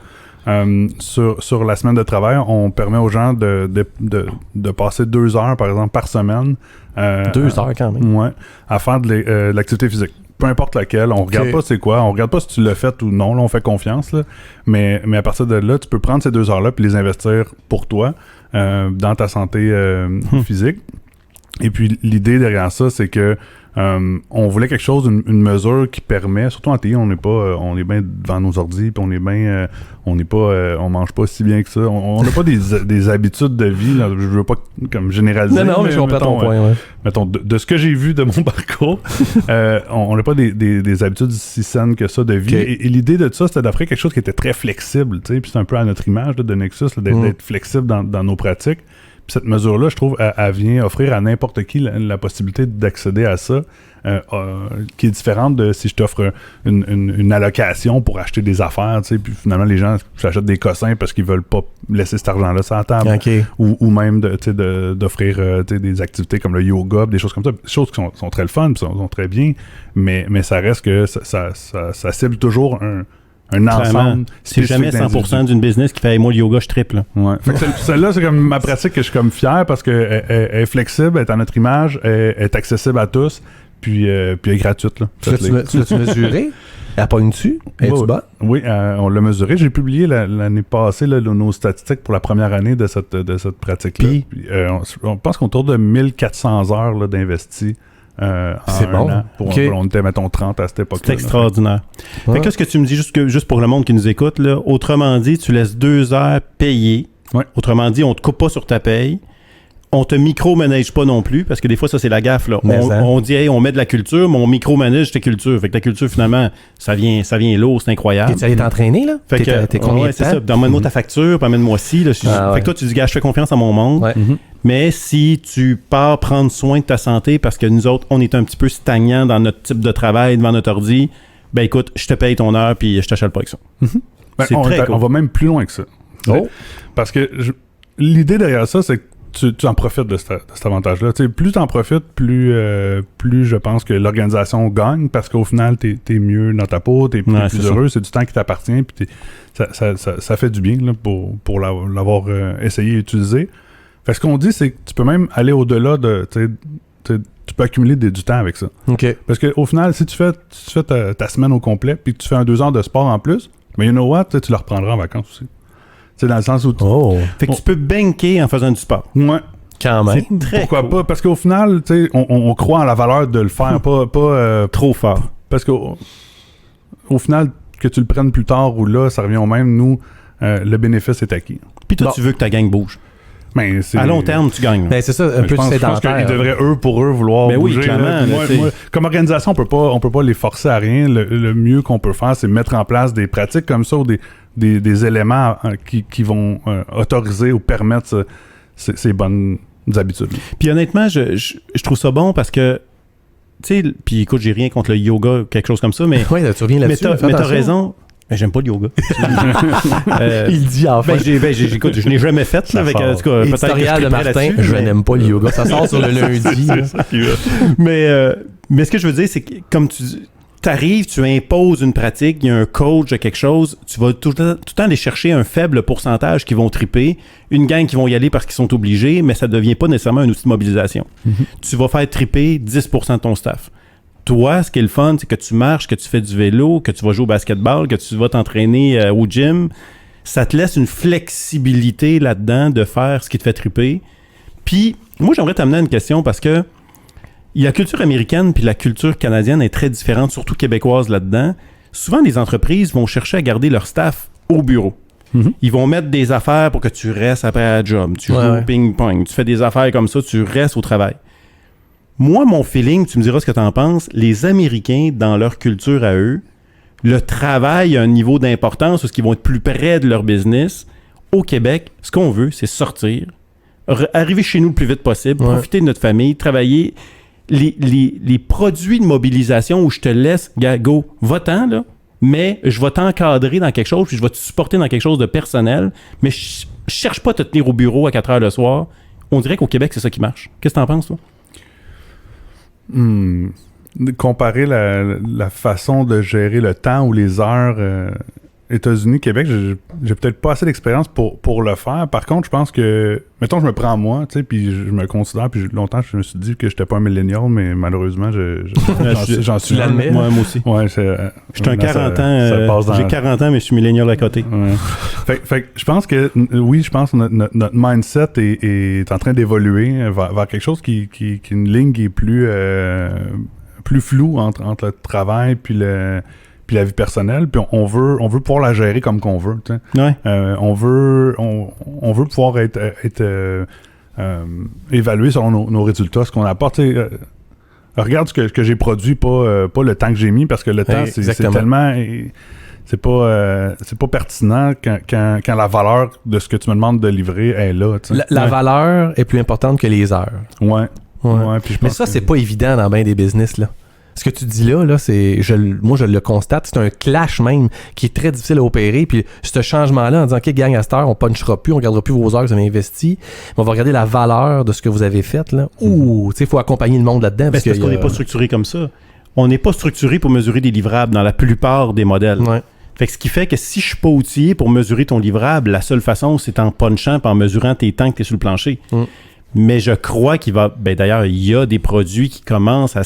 sur la semaine de travail, on permet aux gens de passer 2 heures, par exemple, par semaine. 2 heures quand même. Ouais, à faire de l'activité physique. Peu importe laquelle, on regarde pas c'est quoi, on regarde pas si tu l'as fait ou non, là, on fait confiance, là. Mais à partir de là, tu peux prendre ces 2 heures-là puis les investir pour toi, dans ta santé physique. Et puis l'idée derrière ça, c'est que on voulait quelque chose, une mesure qui permet, surtout en TI, on est bien devant nos ordi, puis on mange pas si bien que ça. On n'a pas des habitudes de vie, là, je veux pas comme généraliser. Non, mais je comprends ton point, mettons, de ce que j'ai vu de mon parcours, on n'a pas des habitudes si saines que ça de vie. Okay. Et l'idée de ça, c'était d'offrir quelque chose qui était très flexible, tu sais, puis c'est un peu à notre image là, de Nexus, là, d'être flexible dans nos pratiques. Puis cette mesure-là, je trouve, elle vient offrir à n'importe qui la possibilité d'accéder à ça qui est différente de si je t'offre une allocation pour acheter des affaires, tu sais, puis finalement les gens s'achètent des cossins parce qu'ils veulent pas laisser cet argent-là sur la table, Okay. ou même d'offrir des activités comme le yoga, des choses comme ça, des choses qui sont très le fun, puis sont très bien, mais ça reste que ça cible toujours un ensemble. C'est jamais 100% d'une business qui fait hey, moi le yoga je triple. Ouais. Fait que celle-là, c'est comme ma pratique que je suis comme fier parce qu'elle est flexible, elle est à notre image, elle est accessible à tous, puis elle est gratuite. Là. Tu l'as-tu mesuré? Elle pogne-tu? Es-tu bonne? Oui, on l'a mesuré. J'ai publié l'année passée là, nos statistiques pour la première année de cette pratique-là. Puis, on pense qu'on tourne de 1400 heures là, d'investi. C'est bon. On était, mettons, 30 à cette époque-là. C'est extraordinaire. Ouais. Fait que ce que tu me dis, juste pour le monde qui nous écoute, là, autrement dit, tu laisses 2 heures payées. Ouais. Autrement dit, on te coupe pas sur ta paye. On te micromanage pas non plus, parce que des fois, ça, c'est la gaffe. Là. On dit, hey, on met de la culture, mais on micromanage ta culture. Fait que ta culture, finalement, ça vient lourd, c'est incroyable. T'es allé t'entraîner, là? Fait que, t'es combien de temps? c'est ça. Amène-moi ta facture, puis amène-moi ci. Là, fait que toi, tu dis, gars, je fais confiance à mon monde. Ouais. Mais si tu pars prendre soin de ta santé, parce que nous autres, on est un petit peu stagnants dans notre type de travail devant notre ordi, ben écoute, je te paye ton heure, puis je t'achète pas avec ça. Ben, C'est très cool. On va même plus loin que ça. Oh. Parce que l'idée derrière ça, c'est que tu en profites de cet avantage-là. Tu sais, plus tu en profites, plus je pense que l'organisation gagne parce qu'au final, t'es mieux dans ta peau, t'es plus heureux, c'est du temps qui t'appartient, puis ça fait du bien là, pour l'avoir essayé et utilisé. Fait que ce qu'on dit, c'est que tu peux même aller au-delà de... Tu peux accumuler du temps avec ça. OK. Parce qu'au final, si tu fais ta semaine au complet puis que tu fais 2 heures de sport en plus, mais you know what, tu le reprendras en vacances aussi. C'est dans le sens où... Fait que tu peux banker en faisant du sport. Ouais. Quand même. C'est très Pourquoi cool. pas? Parce qu'au final, tu sais, on croit en la valeur de le faire, pas Trop fort. parce qu'au final, que tu le prennes plus tard ou là, ça revient au même, nous, le bénéfice est acquis. Puis toi, Bon. tu veux que ta gang bouge. Ben, c'est, À long terme, tu gagnes. Ben, c'est ça, un peu je pense qu'ils sédentaire. devraient, pour eux, vouloir Ben oui, bouger. clairement, là. là, Moi, comme organisation, on peut pas les forcer à rien. Le mieux qu'on peut faire, c'est mettre en place des pratiques comme ça ou des éléments qui vont autoriser ou permettre ces bonnes habitudes. Puis honnêtement, je trouve ça bon parce que, tu sais, puis écoute, j'ai rien contre le yoga ou quelque chose comme ça, mais, Oui, tu reviens mais là-dessus. t'as fais attention. raison. Mais j'aime pas le yoga. Il dit enfin. Écoute, je n'ai jamais fait. Là, avec, en tout cas, peut-être que Éditorial je de triperais Martin, là-dessus, je mais- n'aime pas le yoga. Ça sort sur le lundi. là. Mais ce que je veux dire, c'est que comme tu arrives, tu imposes une pratique, il y a un coach de quelque chose, tu vas tout le temps aller chercher un faible pourcentage qui vont triper, une gang qui vont y aller parce qu'ils sont obligés, mais ça ne devient pas nécessairement un outil de mobilisation. Tu vas faire triper 10% de ton staff. Toi, ce qui est le fun, c'est que tu marches, que tu fais du vélo, que tu vas jouer au basketball, que tu vas t'entraîner au gym. Ça te laisse une flexibilité là-dedans de faire ce qui te fait triper. Puis, moi, j'aimerais t'amener à une question parce que la culture américaine puis la culture canadienne est très différente, surtout québécoise là-dedans. Souvent, les entreprises vont chercher à garder leur staff au bureau. Ils vont mettre des affaires pour que tu restes après la job. Tu joues au ping-pong, tu fais des affaires comme ça, tu restes au travail. Moi, mon feeling, tu me diras ce que tu en penses, les Américains, dans leur culture à eux, le travail a un niveau d'importance parce qu'ils vont être plus près de leur business. Au Québec, ce qu'on veut, c'est sortir, arriver chez nous le plus vite possible, profiter de notre famille, travailler. Les produits de mobilisation où je te laisse, go, va-t'en, là, mais je vais t'encadrer dans quelque chose, puis je vais te supporter dans quelque chose de personnel, mais je cherche pas à te tenir au bureau à 4 heures le soir. On dirait qu'au Québec, c'est ça qui marche. Qu'est-ce que t'en penses, toi? Comparer la façon de gérer le temps ou les heures États-Unis, Québec, j'ai peut-être pas assez d'expérience pour le faire. Par contre, je pense que, mettons, je me prends moi, tu sais, puis je me considère, puis longtemps, je me suis dit que j'étais pas un millénial, mais malheureusement, j'en suis l'admets. un. Moi aussi. Ouais, J'étais un 40 ans, j'ai 40 ans, mais je suis millénial à côté. Ouais. fait que je pense que, oui, je pense que notre mindset est en train d'évoluer vers quelque chose qui est une ligne qui est plus floue entre le travail puis la vie personnelle, puis on veut pouvoir la gérer comme qu'on veut, tu sais. Ouais. On veut pouvoir être évalué selon nos résultats, ce qu'on apporte. Regarde ce que j'ai produit, pas le temps que j'ai mis, parce que le temps, c'est tellement... C'est pas pertinent quand la valeur de ce que tu me demandes de livrer est là. Tu sais. La valeur est plus importante que les heures. Ouais. Ouais, puis je Mais pense ça, que- c'est pas évident dans bien des business, là. Ce que tu dis là, moi, je le constate, c'est un clash même qui est très difficile à opérer. Puis ce changement-là, en disant, OK, gang, à cette heure, on punchera plus, on gardera plus vos heures que vous avez investies, mais on va regarder la valeur de ce que vous avez fait, là. Ouh, tu sais, il faut accompagner le monde là-dedans. Ben, c'est parce qu'on n'est pas structuré comme ça. On n'est pas structuré pour mesurer des livrables dans la plupart des modèles. Ouais. Fait que ce qui fait que si je suis pas outillé pour mesurer ton livrable, la seule façon, c'est en punchant et en mesurant tes temps que tu es sur le plancher. Mais je crois qu'il va... Ben, d'ailleurs, il y a des produits qui commencent à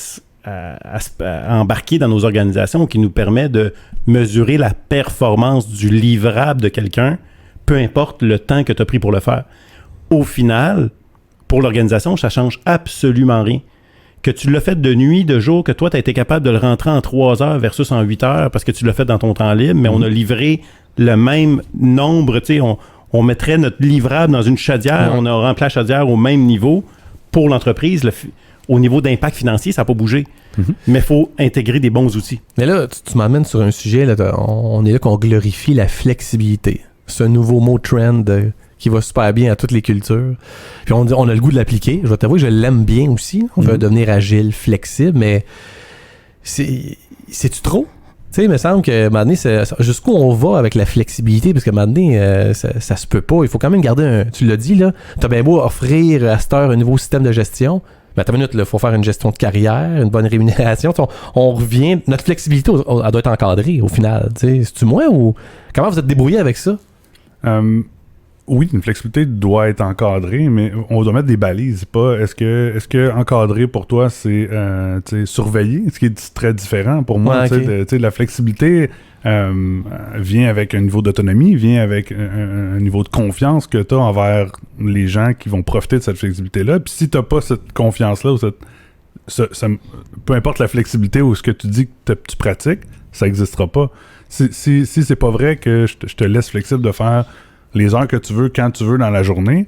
embarquer dans nos organisations qui nous permet de mesurer la performance du livrable de quelqu'un, peu importe le temps que tu as pris pour le faire. Au final, pour l'organisation, ça change absolument rien. Que tu l'as fait de nuit, de jour, que toi, tu as été capable de le rentrer en 3 heures versus en 8 heures parce que tu l'as fait dans ton temps libre, mais on a livré le même nombre, tu sais, on mettrait notre livrable dans une chaudière, on a rempli la chaudière au même niveau pour l'entreprise. Au niveau d'impact financier, ça n'a pas bougé. Mais il faut intégrer des bons outils. Mais là, tu m'amènes sur un sujet, là, on est là qu'on glorifie la flexibilité. Ce nouveau mot trend qui va super bien à toutes les cultures. Puis on a le goût de l'appliquer. Je vais t'avouer que je l'aime bien aussi. On veut devenir agile, flexible, mais c'est-tu trop? Tu sais, il me semble que maintenant, jusqu'où on va avec la flexibilité, parce que maintenant, ça se peut pas. Il faut quand même garder tu l'as dit, là, t'as bien beau offrir à cette heure un nouveau système de gestion. Mais attends une minute, il faut faire une gestion de carrière, une bonne rémunération. On revient. Notre flexibilité, elle doit être encadrée au final. C'est-tu moi ou. Comment vous êtes débrouillé avec ça? Oui, une flexibilité doit être encadrée, mais on doit mettre des balises. Pas est-ce que encadrer pour toi, c'est surveiller, ce qui est très différent pour moi. Ouais, okay. La flexibilité vient avec un niveau d'autonomie, vient avec un niveau de confiance que tu as envers les gens qui vont profiter de cette flexibilité-là. Puis si tu n'as pas cette confiance-là, peu importe la flexibilité ou ce que tu dis que tu pratiques, ça n'existera pas. Si c'est pas vrai que je te laisse flexible de faire les heures que tu veux, quand tu veux dans la journée,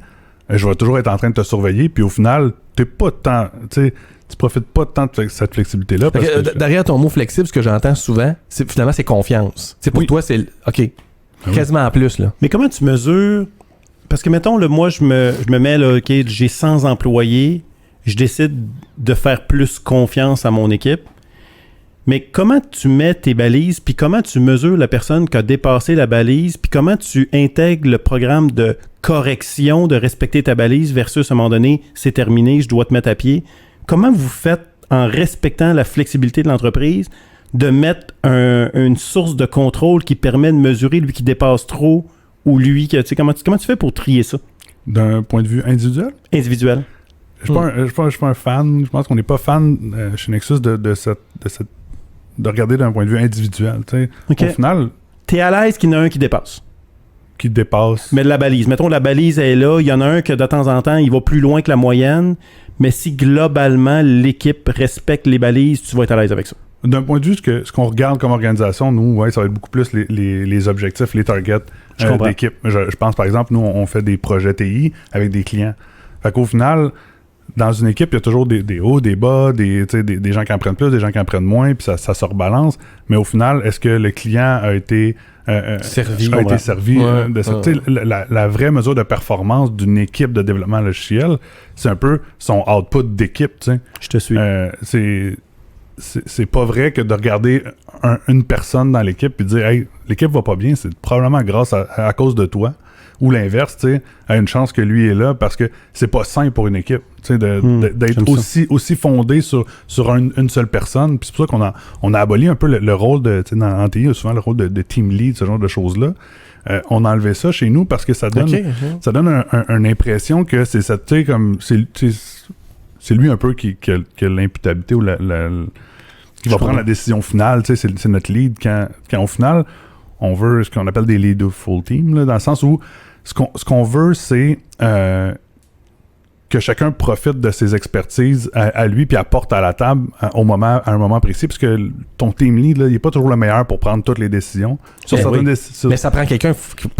je vais toujours être en train de te surveiller, puis au final, tu profites pas tant de cette flexibilité-là. Parce que derrière ton mot flexible, ce que j'entends souvent, finalement, c'est confiance. Pour toi, c'est OK, quasiment en plus. Là. Mais comment tu mesures... Parce que, mettons, là, moi, je me mets, là, OK, j'ai 100 employés, je décide de faire plus confiance à mon équipe. Mais comment tu mets tes balises, puis comment tu mesures la personne qui a dépassé la balise, puis comment tu intègres le programme de correction de respecter ta balise versus à un moment donné, c'est terminé, je dois te mettre à pied. Comment vous faites, en respectant la flexibilité de l'entreprise, de mettre une source de contrôle qui permet de mesurer lui qui dépasse trop ou lui qui... Comment tu fais pour trier ça? D'un point de vue individuel? Individuel. Je ne suis pas un fan. Je pense qu'on n'est pas fan chez Nexus de regarder d'un point de vue individuel. Okay. Au final... T'es à l'aise qu'il y en a un qui dépasse. Qui dépasse. Mais la balise. Mettons, la balise est là. Il y en a un que de temps en temps, il va plus loin que la moyenne. Mais si globalement, l'équipe respecte les balises, tu vas être à l'aise avec ça. D'un point de vue, ce qu'on regarde comme organisation, nous, ça va être beaucoup plus les objectifs, les targets d'équipe. Je pense, par exemple, nous, on fait des projets TI avec des clients. Fait qu'au final... Dans une équipe, il y a toujours des hauts, des bas, des gens qui en prennent plus, des gens qui en prennent moins, puis ça se rebalance. Mais au final, est-ce que le client a été servi de ça? La vraie mesure de performance d'une équipe de développement logiciel, c'est un peu son output d'équipe. T'sais. Je te suis. C'est pas vrai que de regarder une personne dans l'équipe et de dire « Hey, l'équipe va pas bien, c'est probablement grâce à cause de toi. » Ou l'inverse, tu sais, a une chance que lui est là parce que c'est pas sain pour une équipe, tu sais, d'être aussi fondé sur une seule personne. Puis c'est pour ça qu'on a aboli un peu le rôle de, tu sais, en TI, il y a souvent le rôle de team lead, ce genre de choses-là. On a enlevé ça chez nous parce que ça donne une impression que c'est ça, tu sais, comme c'est lui un peu qui a l'imputabilité ou qui va prendre la décision finale, tu sais, c'est notre lead quand au final on veut ce qu'on appelle des lead of full team, là, dans le sens où ce qu'on veut, c'est que chacun profite de ses expertises à lui puis apporte à la table à un moment précis, parce que ton team lead, là, il n'est pas toujours le meilleur pour prendre toutes les décisions. Mais ça prend quelqu'un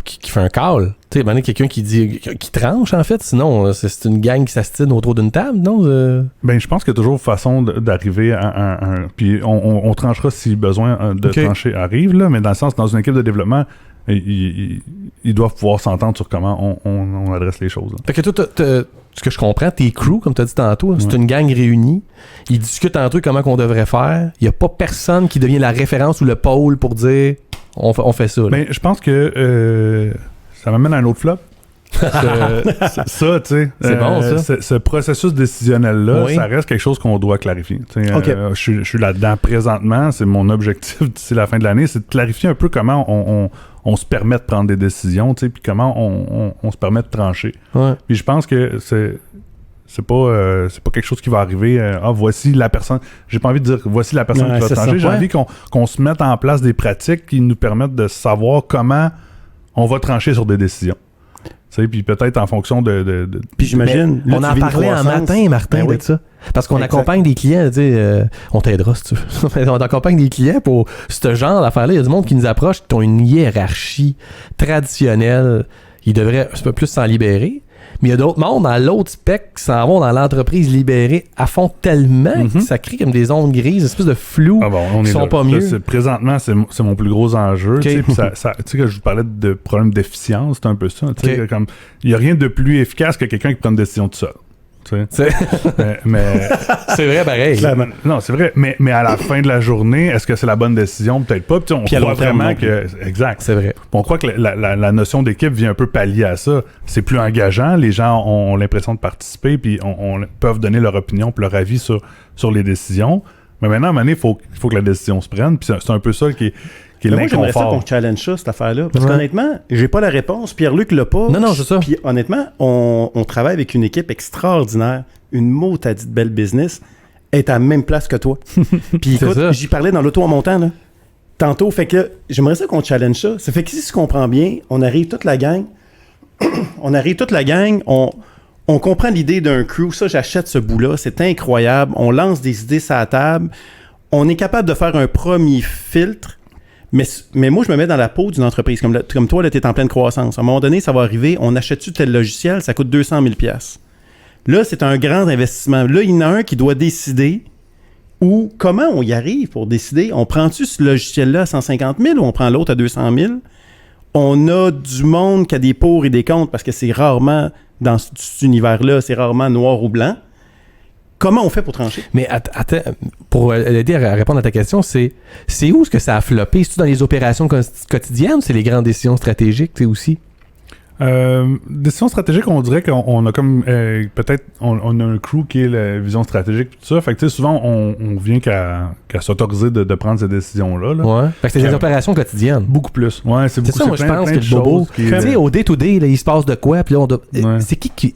qui fait un call. Tu sais, quelqu'un qui tranche, en fait. Sinon, c'est une gang qui s'astine autour d'une table, non? Ben, je pense qu'il y a toujours façon d'arriver à un... Puis on tranchera si besoin de trancher arrive, là, mais dans le sens, dans une équipe de développement, ils doivent pouvoir s'entendre sur comment on adresse les choses. Là. Fait que toi, ce que je comprends, tes crews, comme tu as dit tantôt, c'est une gang réunie. Ils discutent entre eux comment qu'on devrait faire. Il n'y a pas personne qui devient la référence ou le pôle pour dire on fait ça. Là. Mais je pense que ça m'amène à un autre flop. Ça, tu sais. C'est bon, ça. Ce processus décisionnel-là, Oui. ça reste quelque chose qu'on doit clarifier. Ok. Je suis là-dedans présentement. C'est mon objectif d'ici la fin de l'année, c'est de clarifier un peu comment on se permet de prendre des décisions, tu sais, puis comment on se permet de trancher. Ouais. Puis je pense que c'est pas quelque chose qui va arriver. Voici la personne. J'ai pas envie de dire voici la personne Ouais, qui va c'est trancher. ça. J'ai Ouais. envie qu'on se mette en place des pratiques qui nous permettent de savoir comment on va trancher sur des décisions. Tu sais, puis peut-être en fonction de Puis j'imagine. Mais là, on tu en vis une parlait en croissance. matin, Martin, Ben oui. de ça. Parce qu'on Exact. accompagne des clients, tu sais, on t'aidera si tu veux. On accompagne des clients pour ce genre d'affaires-là. Il y a du monde qui nous approche, qui ont une hiérarchie traditionnelle. Ils devraient un peu plus s'en libérer. Mais il y a d'autres mondes dans l'autre spectre qui s'en vont dans l'entreprise libérée à fond tellement que ça crée comme des ondes grises, une espèce de flou. Ah bon, on qui est sont là. pas Ça, mieux. présentement, c'est mon plus gros enjeu. Ok. Tu sais, puis tu sais, que je vous parlais de problème d'efficience, c'est un peu ça. Tu sais, Ok. comme il n'y a rien de plus efficace que quelqu'un qui prend une décision tout seul. Tu sais. C'est mais c'est vrai, pareil. clairement, non, c'est vrai. Mais à la fin de la journée, est-ce que c'est la bonne décision? Peut-être pas. Puis on Puis à croit long terme vraiment non plus. que. Exact. C'est vrai. On croit que la notion d'équipe vient un peu pallier à ça. C'est plus engageant. Les gens ont l'impression de participer, puis peuvent donner leur opinion, puis leur avis sur les décisions. Mais maintenant, à un moment donné, il faut que la décision se prenne. Puis c'est un peu ça qui est Mais moi, j'aimerais ça qu'on l'inconfort. challenge ça, cette affaire-là. Parce Ouais. qu'honnêtement, j'ai pas la réponse. Pierre-Luc l'a pas. Non, c'est ça. Puis honnêtement, on travaille avec une équipe extraordinaire. Une mot-à-dit de belle business est à la même place que toi. Puis C'est écoute, ça. j'y parlais dans l'auto en montant, là. Tantôt, fait que j'aimerais ça qu'on challenge ça. Ça fait que si je comprends bien, on arrive toute la gang, on comprend l'idée d'un crew. Ça, j'achète ce bout-là. C'est incroyable. On lance des idées sur la table. On est capable de faire un premier filtre. Mais moi, je me mets dans la peau d'une entreprise. Comme toi, tu es en pleine croissance. À un moment donné, ça va arriver. On achète-tu tel logiciel? Ça coûte 200 000 $. Là, c'est un grand investissement. Là, il y en a un qui doit décider ou comment on y arrive pour décider. On prend-tu ce logiciel-là à 150 000 ou on prend l'autre à 200 000? On a du monde qui a des pour et des contre parce que c'est rarement, dans cet univers-là, c'est rarement noir ou blanc. Comment on fait pour trancher? Mais attends, pour aider à répondre à ta question, c'est où est-ce que ça a floppé? C'est-tu dans les opérations quotidiennes ou c'est les grandes décisions stratégiques, tu sais, aussi? Décision stratégique, on dirait qu'on a comme peut-être on a un crew qui est la vision stratégique tout ça. Fait que tu sais, souvent on vient qu'à s'autoriser de prendre ces décisions-là. Là. Ouais. Fait que c'est des opérations quotidiennes. Beaucoup plus. Ouais, c'est C'est beaucoup ça, moi, je plein pense de que le bobo. choses qui- Tu sais, au day-to-day, là, il se passe de quoi, puis là, on doit. Ouais. C'est qui.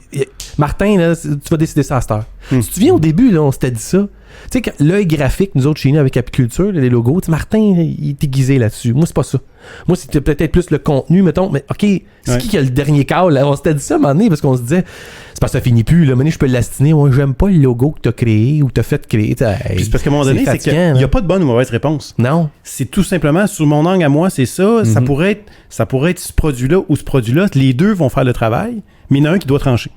Martin, là, tu vas décider ça à cette heure. Hmm. Si tu viens au début, là, on s'était dit ça. Tu sais, que l'œil graphique, nous autres chez nous avec Apiculture, les logos, tu sais, Martin, il est aiguisé là-dessus. Moi, c'est pas ça. Moi, c'était peut-être plus le contenu, mettons. Mais OK, c'est Ouais. qui a le dernier call? Là? On s'était dit ça à un moment donné parce qu'on se disait, c'est parce que ça finit plus. Là, maintenant, je peux l'astiner. Moi, j'aime pas le logo que t'as créé ou que t'as fait créer. Puis c'est parce qu'à un moment donné, c'est qu'il fatigant, n'y là. a pas de bonne ou mauvaise réponse. Non. C'est tout simplement, sur mon angle à moi, c'est ça. Ça pourrait être ce produit-là ou ce produit-là. Les deux vont faire le travail, mais il y en a un qui doit trancher.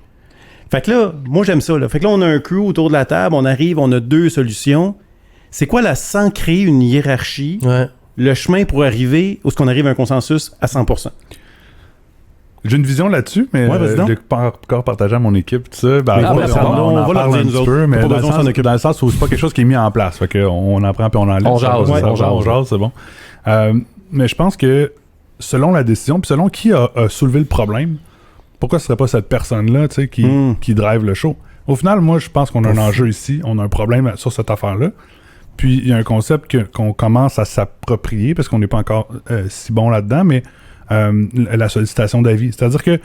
Fait que là, moi, j'aime ça. Là. Fait que là, on a un crew autour de la table, on arrive, on a deux solutions. C'est quoi sans créer une hiérarchie, Ouais. le chemin pour arriver où est-ce qu'on arrive à un consensus à 100%? J'ai une vision là-dessus, mais Ouais, vas-y donc. je l'ai pas encore partagé à mon équipe, tout ça. Ben, Mais après, voilà, on va en leur parle dire, un nous petit autres. peu, mais Pas dans le, besoin de s'en sens, occuper. dans le sens où c'est pas quelque chose qui est mis en place. Fait qu'on apprend puis on enlève. On jase, Ouais, on jase. on jase, c'est bon. Mais je pense que selon la décision, puis selon qui a soulevé le problème, pourquoi ce serait pas cette personne-là, tu sais, qui drive le show? Au final, moi, je pense qu'on a un enjeu ici, on a un problème sur cette affaire-là. Puis il y a un concept qu'on commence à s'approprier parce qu'on n'est pas encore si bon là-dedans, mais la sollicitation d'avis. C'est-à-dire que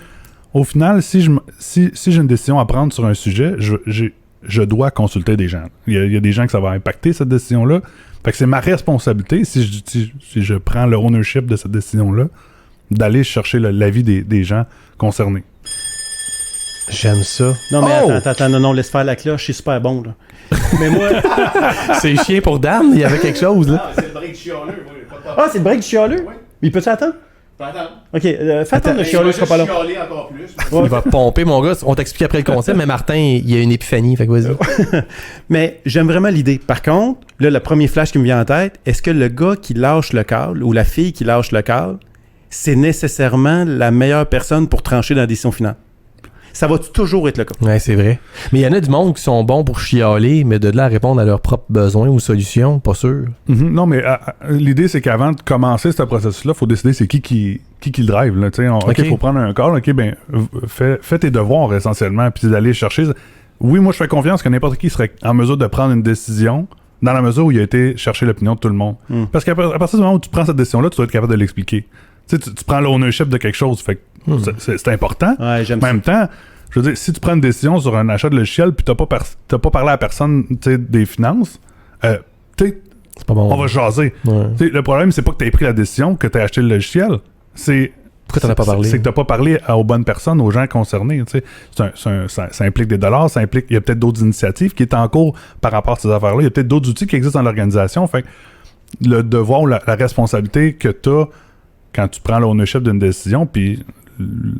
au final, si j'ai une décision à prendre sur un sujet, je dois consulter des gens. Il y a des gens que ça va impacter, cette décision-là. Fait que c'est ma responsabilité, si je prends le ownership de cette décision-là, d'aller chercher l'avis des gens concernés. J'aime ça. Non, mais Oh! attends, non, laisse faire la cloche, c'est super bon, là. Mais moi... C'est chien pour Dan, il y avait quelque chose, là. C'est le break chialeux. Ah, c'est le break du chialeux? Oui. Il peut-tu attendre? Attends. OK, fais attendre le chialeux, ce sera pas long. chialer encore plus. Il va pomper, mon gars. On t'explique après le concept, mais Martin, il y a une épiphanie, fait que vas-y. Mais j'aime vraiment l'idée. Par contre, là, le premier flash qui me vient en tête, est-ce que le gars qui lâche le câble ou la fille qui lâche le câble, c'est nécessairement la meilleure personne pour trancher dans la décision finale. Ça va toujours être le cas. Ouais, c'est vrai. Mais il y en a du monde qui sont bons pour chialer, mais de là à répondre à leurs propres besoins ou solutions, pas sûr. Non, mais l'idée, c'est qu'avant de commencer ce processus-là, il faut décider c'est qui le drive. Là, OK, il faut prendre un call. OK, ben, fais tes devoirs essentiellement, puis d'aller chercher. Oui, moi, je fais confiance que n'importe qui serait en mesure de prendre une décision dans la mesure où il a été chercher l'opinion de tout le monde. Parce qu'à partir du moment où tu prends cette décision-là, tu dois être capable de l'expliquer. Tu prends l'ownership de quelque chose, fait que c'est important. Ouais, j'aime en même temps, je veux dire, si tu prends une décision sur un achat de logiciel puis t'as pas parlé à la personne des finances, C'est pas bon. on va jaser. Ouais. Le problème, c'est pas que t'aies pris la décision, que t'aies acheté le logiciel. Pourquoi t'en as pas parlé? C'est que t'as pas parlé aux bonnes personnes, aux gens concernés. Ça implique des dollars, il y a peut-être d'autres initiatives qui sont en cours par rapport à ces affaires-là. Il y a peut-être d'autres outils qui existent dans l'organisation. Fait que le devoir ou la responsabilité que t'as quand tu prends l'ownership d'une décision, puis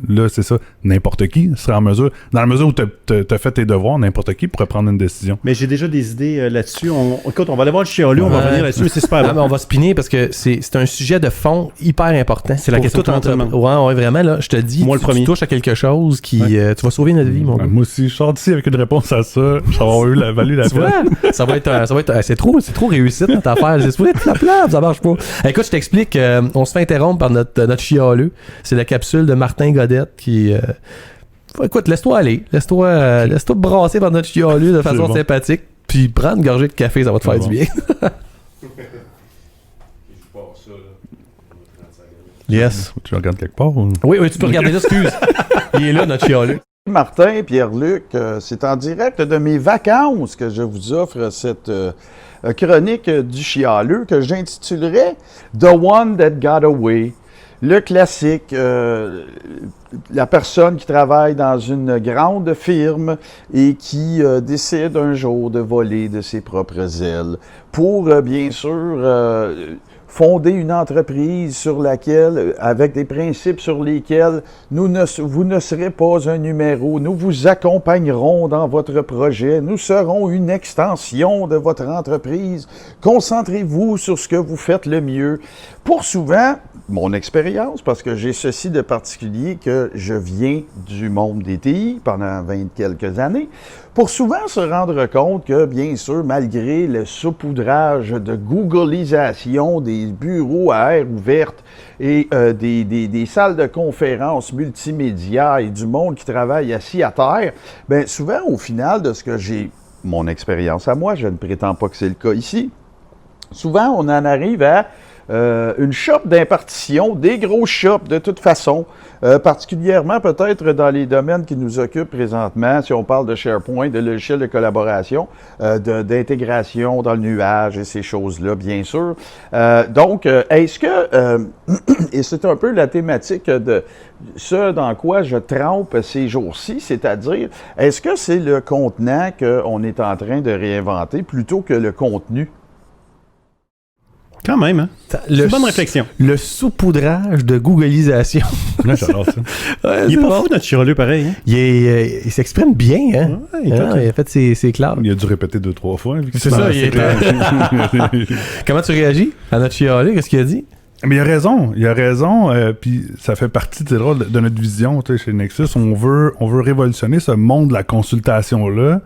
là, c'est ça, n'importe qui serait en mesure, dans la mesure où t'as fait tes devoirs, n'importe qui pourrait prendre une décision. Mais j'ai déjà des idées là-dessus. Écoute, on va aller voir le chialu, on va revenir là-dessus, mais c'est super Ah, bon. mais on va spinner parce que c'est un sujet de fond hyper important. C'est la pour question toute de l'entraînement. Ouais, vraiment, là, je te dis, Moi, le premier. tu touches à quelque chose qui... tu vas sauver notre vie, mon gars. Moi aussi, je sors d'ici avec une réponse à ça. Je vais avoir valu la Tu vois, peine. ça va être c'est trop réussite notre affaire. C'est supposé être la plave, ça marche pas. Écoute, je t'explique, on se fait interrompre par notre chialeux. C'est la capsule de Martin Godette qui... écoute, laisse-toi aller. Laisse-toi brasser par notre chialeux de façon sympathique. Puis prends une gorgée de café, ça va te faire du bien. Yes. Tu le regardes quelque part ou... Oui, tu peux regarder là, excuse. Il est là, notre chialeux. Martin, Pierre-Luc, c'est en direct de mes vacances que je vous offre cette chronique du chialeux que j'intitulerai « The One That Got Away ». Le classique, la personne qui travaille dans une grande firme et qui décide un jour de voler de ses propres ailes pour, bien sûr, fonder une entreprise sur laquelle, avec des principes sur lesquels vous ne serez pas un numéro, nous vous accompagnerons dans votre projet, nous serons une extension de votre entreprise, concentrez-vous sur ce que vous faites le mieux. Pour souvent, mon expérience, parce que j'ai ceci de particulier que je viens du monde des TI pendant 20 quelques années, pour souvent se rendre compte que, bien sûr, malgré le saupoudrage de Googleisation des bureaux à air ouverte et des salles de conférences multimédia et du monde qui travaille assis à terre, bien souvent, au final de ce que j'ai, mon expérience à moi, je ne prétends pas que c'est le cas ici, souvent on en arrive à une shop d'impartition, des gros shops de toute façon, particulièrement peut-être dans les domaines qui nous occupent présentement, si on parle de SharePoint, de logiciels de collaboration, d'intégration dans le nuage et ces choses-là, bien sûr. Donc, est-ce que, et c'est un peu la thématique de ce dans quoi je trempe ces jours-ci, c'est-à-dire, est-ce que c'est le contenant qu'on est en train de réinventer plutôt que le contenu? Quand même, hein? C'est une bonne réflexion. Le saupoudrage de Googleisation. Ouais, j'adore ça. Ouais, Il est pas bon. fou, notre chialeux, pareil. Hein? Il s'exprime bien, hein? Ouais, il a fait ses classes. Il a dû répéter 2-3 fois. C'est ça, il est Comment tu réagis à notre chialeux? Qu'est-ce qu'il a dit? Mais il a raison, puis ça fait partie de notre vision chez Nexus. On veut révolutionner ce monde de la consultation-là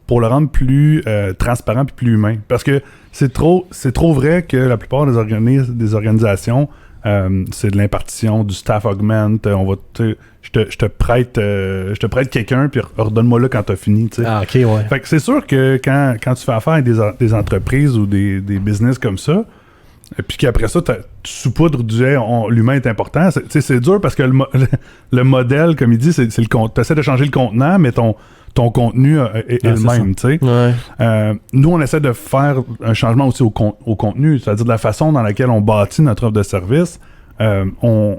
pour le rendre plus transparent et plus humain. Parce que c'est trop vrai que la plupart des organisations, c'est de l'impartition, du staff augment, je te prête quelqu'un, puis redonne-moi là quand t'as fini. T'sais. Ah, ok, ouais. Fait que c'est sûr que quand tu fais affaire avec des entreprises ou des business comme ça, et puis qu'après ça, tu saupoudres du l'humain est important. C'est dur parce que le modèle, comme il dit, c'est tu essaies de changer le contenant, mais ton contenu est le même. Ouais. Nous, on essaie de faire un changement aussi au contenu, c'est-à-dire de la façon dans laquelle on bâtit notre offre de service. On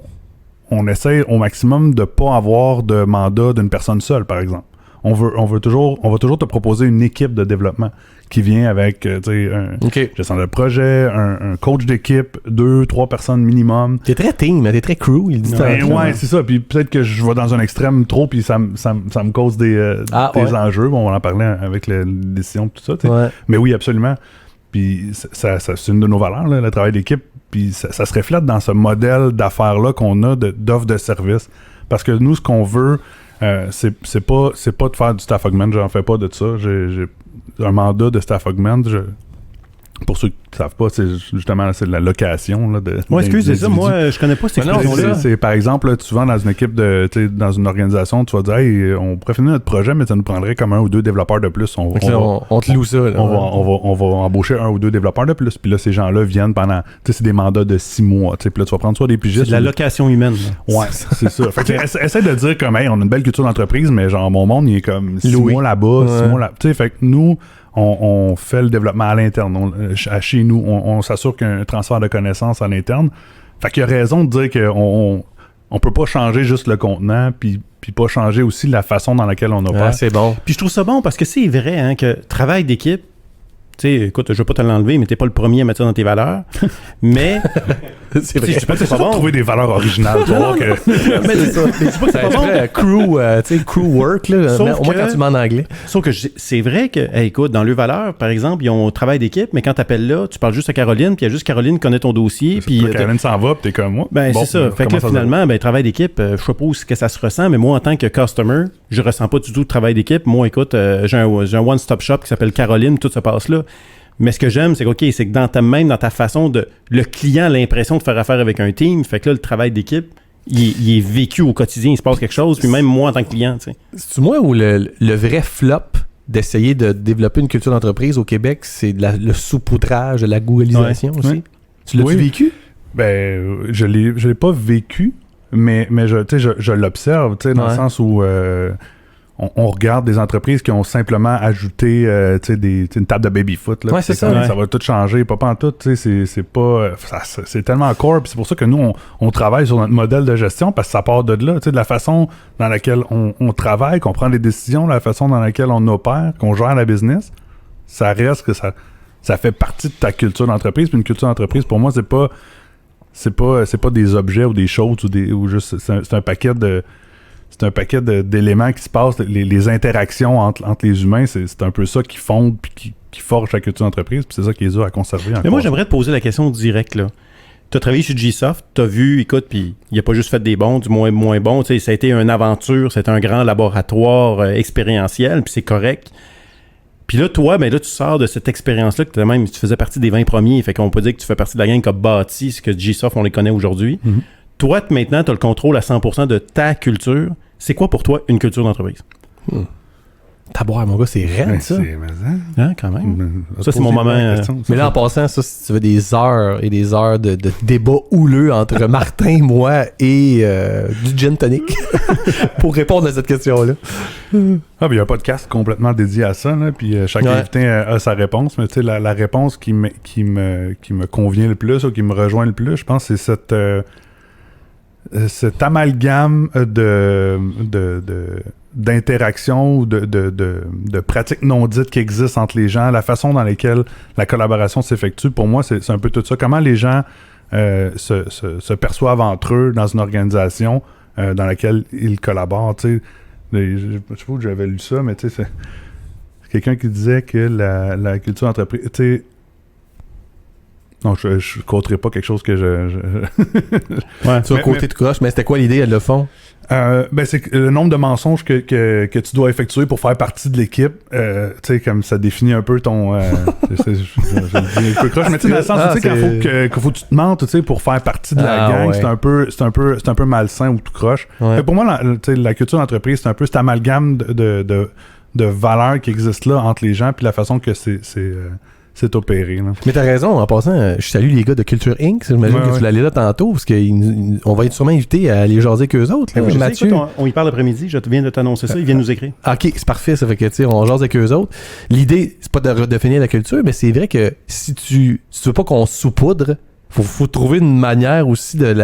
essaie au maximum de ne pas avoir de mandat d'une personne seule, par exemple. On va toujours te proposer une équipe de développement qui vient avec un gestionnaire de projet, un coach d'équipe, 2-3 personnes minimum. T'es très team, t'es très crew, il dit Ouais, c'est ça. Puis peut-être que je vais dans un extrême trop, puis ça me cause des enjeux. Bon, on va en parler avec les décisions et tout ça. Ouais. Mais oui, absolument. Puis c'est une de nos valeurs, là, le travail d'équipe. Puis ça se reflète dans ce modèle d'affaires-là qu'on a d'offre de service. Parce que nous, ce qu'on veut, c'est pas de faire du staff augment. J'en fais pas de ça. J'ai un mandat de staff augment. Pour ceux qui ne savent pas, c'est justement c'est la location. Là, excusez ça, moi, je connais pas cette expression-là. C'est par exemple, là, tu vas dans une équipe, dans une organisation, tu vas dire, hey, on pourrait finir notre projet, mais ça nous prendrait comme 1 ou 2 développeurs de plus. On te loue ça. Là, on va embaucher 1 ou 2 développeurs de plus. Puis là, ces gens-là viennent pendant, c'est des mandats de 6 mois. Puis là, tu vas prendre soit des pigistes. C'est de la location humaine. Ouais, c'est ça. Fait que essaie de dire comme, hey, on a une belle culture d'entreprise, mais genre, mon monde, il est comme 6 mois là-bas, 6 mois là. Tu sais, fait que nous, on fait le développement à l'interne. Chez nous, on s'assure qu'il y a un transfert de connaissances à l'interne. Fait qu'il y a raison de dire qu'on peut pas changer juste le contenant, puis pas changer aussi la façon dans laquelle on opère. C'est bon. Puis je trouve ça bon parce que c'est vrai hein, que travail d'équipe, tu sais, écoute, je vais pas te l'enlever, mais t'es pas le premier à mettre ça dans tes valeurs. Mais c'est vrai. Tu peux pas trouver des valeurs originales, toi. Mais c'est ça. Mais c'est pas bon. Crew work, là. Au moins quand tu mets en anglais. Sauf que c'est vrai que, écoute, dans leurs valeurs, par exemple, ils ont travail d'équipe, mais quand t'appelles là, tu parles juste à Caroline, puis il y a juste Caroline qui connaît ton dossier. Puis Caroline s'en va, puis t'es comme moi. Ben, c'est ça. Fait que là, finalement, travail d'équipe, je sais pas où que ça se ressent, mais moi, en tant que customer, je ressens pas du tout de travail d'équipe. Moi, écoute, j'ai un one-stop shop qui s'appelle Caroline, tout se passe là. Mais ce que j'aime, c'est que, c'est que dans ta façon de... Le client a l'impression de faire affaire avec un team. Fait que là, le travail d'équipe, il est vécu au quotidien. Il se passe quelque chose. Puis même moi, en tant que client, tu sais. C'est-tu moi ou le vrai flop d'essayer de développer une culture d'entreprise au Québec, c'est le saupoudrage, de la googlisation aussi? Ouais. Tu l'as-tu vécu? Ben, je l'ai pas vécu, mais je l'observe, tu sais, dans le sens où... On regarde des entreprises qui ont simplement ajouté une table de baby-foot. Là, c'est ça. Ça va tout changer. Pas en tout. C'est pas. C'est tellement core. C'est pour ça que nous, on travaille sur notre modèle de gestion parce que ça part de là. De la façon dans laquelle on travaille, qu'on prend des décisions, la façon dans laquelle on opère, qu'on gère la business, ça reste que ça fait partie de ta culture d'entreprise. Puis une culture d'entreprise, pour moi, c'est pas des objets ou des choses ou juste. C'est un paquet de. C'est un paquet d'éléments qui se passent, les interactions entre les humains, c'est un peu ça qui fonde puis qui forge la culture d'entreprise, puis c'est ça qui est dur à conserver. Mais moi, j'aimerais te poser la question directe, là. Tu as travaillé chez G-Soft, tu as vu, écoute, puis il a pas juste fait des bons, du moins bons, tu sais, ça a été une aventure, c'était un grand laboratoire expérientiel, puis c'est correct. Puis là, toi, ben là, tu sors de cette expérience-là que tu faisais partie des 20 premiers, fait qu'on peut dire que tu fais partie de la gang qui a bâti ce que G-Soft, on les connaît aujourd'hui. Mm-hmm. Toi, maintenant, tu as le contrôle à 100% de ta culture. C'est quoi pour toi une culture d'entreprise? Taboire, mon gars, c'est raide, ça. Hein, quand même. Ça, c'est mon moment. Mais là, en passant, ça, si tu veux des heures et des heures de débat houleux entre Martin, moi et du gin tonic pour répondre à cette question-là. Ah, il y a un podcast complètement dédié à ça, là, puis chaque invité a sa réponse, mais tu sais, la réponse qui me convient le plus ou qui me rejoint le plus, je pense, c'est cet amalgame d'interaction ou de pratiques non dites qui existent entre les gens, la façon dans laquelle la collaboration s'effectue, pour moi, c'est un peu tout ça. Comment les gens se perçoivent entre eux dans une organisation dans laquelle ils collaborent. Tu sais, je sais pas où j'avais lu ça, mais tu sais, c'est quelqu'un qui disait que la culture d'entreprise... Tu sais, non, je ne quoterai pas quelque chose que ouais, tu vas côté de croche, mais c'était quoi l'idée, le fond? Ben c'est le nombre de mensonges que tu dois effectuer pour faire partie de l'équipe. Tu sais, comme ça définit un peu ton... je dis un peu croche, mais tu sais, dans le sens tu sais, qu'il faut que tu te mentes, tu sais, pour faire partie de la gang. Ouais. C'est un peu malsain ou tout croche. Ouais. Pour moi, la culture d'entreprise, c'est un peu cet amalgame de valeurs qui existent là entre les gens, puis la façon que c'est opéré. Là. Mais t'as raison, en passant, je salue les gars de Culture Inc. J'imagine que tu l'allais là tantôt, parce qu'on va être sûrement invité à aller jaser avec eux autres. Là, oui, Mathieu. Sais, écoute, on y parle l'après-midi, je viens de t'annoncer ça, ils viennent nous écrire. Ok, c'est parfait, ça fait que, tu sais, on jase avec eux autres. L'idée, c'est pas de redéfinir la culture, mais c'est vrai que si tu veux pas qu'on saupoudre Faut trouver une manière aussi de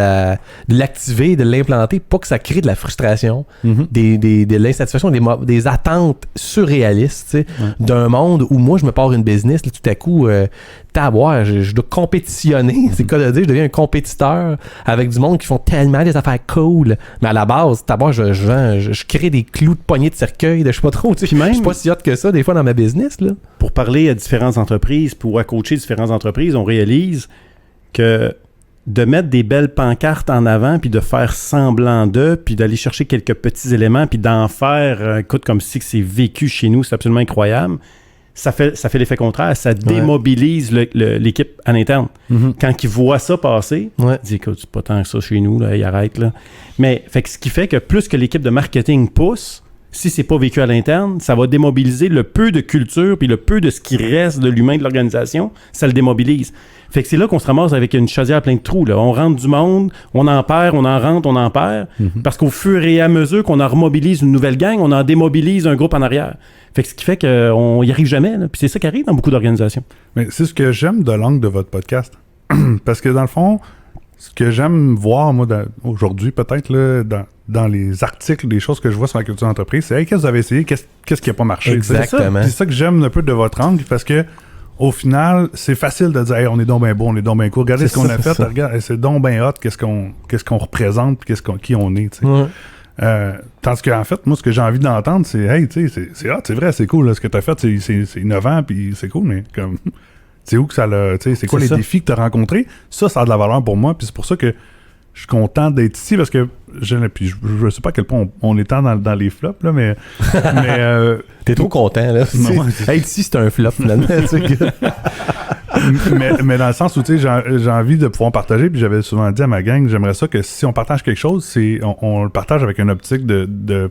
l'activer, de l'implanter, pas que ça crée de la frustration, de l'insatisfaction, des attentes surréalistes, tu sais, d'un monde où moi je me pars une business, là, tout à coup, je dois compétitionner, c'est le cas de dire, je deviens un compétiteur avec du monde qui font tellement des affaires cool, mais à la base, je crée des clous de poignées de cercueil, je sais pas trop, tu sais, je suis pas si hot que ça des fois dans ma business, là. Pour parler à différentes entreprises, pour coacher différentes entreprises, on réalise que de mettre des belles pancartes en avant, puis de faire semblant d'eux, puis d'aller chercher quelques petits éléments, puis d'en faire, écoute, comme si c'est vécu chez nous, c'est absolument incroyable, ça fait l'effet contraire, ça démobilise l'équipe à l'interne. Quand ils voient ça passer, ils disent, écoute, c'est pas tant que ça chez nous, là, ils arrêtent, là. Mais, ce qui fait que plus que l'équipe de marketing pousse, si c'est pas vécu à l'interne, ça va démobiliser le peu de culture, puis le peu de ce qui reste de l'humain de l'organisation, ça le démobilise. Fait que c'est là qu'on se ramasse avec une chaudière pleine de trous, là. On rentre du monde, on en perd, on en rentre, on en perd. Parce qu'au fur et à mesure qu'on en remobilise une nouvelle gang, on en démobilise un groupe en arrière. Fait que ce qui fait qu'on n'y arrive jamais, là. Puis c'est ça qui arrive dans beaucoup d'organisations. Mais c'est ce que j'aime de l'angle de votre podcast. Parce que dans le fond, ce que j'aime voir, moi, aujourd'hui, peut-être, là, dans les articles, des choses que je vois sur la culture d'entreprise, c'est « Hey, qu'est-ce que vous avez essayé? Qu'est-ce qui n'a pas marché? » Exactement. C'est ça que j'aime un peu de votre angle, parce que au final, c'est facile de dire hey, on est donc bien beau, on est donc bien cool. Regardez ce qu'on a fait, regarde, c'est donc bien hot, qu'est-ce qu'on représente, puis qui on est. Tandis qu'en fait, moi, ce que j'ai envie d'entendre, c'est hey, tu sais, c'est hot, c'est vrai, c'est cool, là, ce que tu as fait, c'est innovant, puis c'est cool, mais comme, c'est où que ça l'a, tu sais, c'est quoi les défis que tu as rencontrés? Ça a de la valeur pour moi, puis c'est pour ça que je suis content d'être ici, parce que je sais pas à quel point on est tant dans les flops, là, mais t'es trop content, là. Hey, ici, c'est un flop, finalement. mais dans le sens où, tu sais, j'ai envie de pouvoir partager, puis j'avais souvent dit à ma gang, j'aimerais ça que si on partage quelque chose, on le partage avec une optique de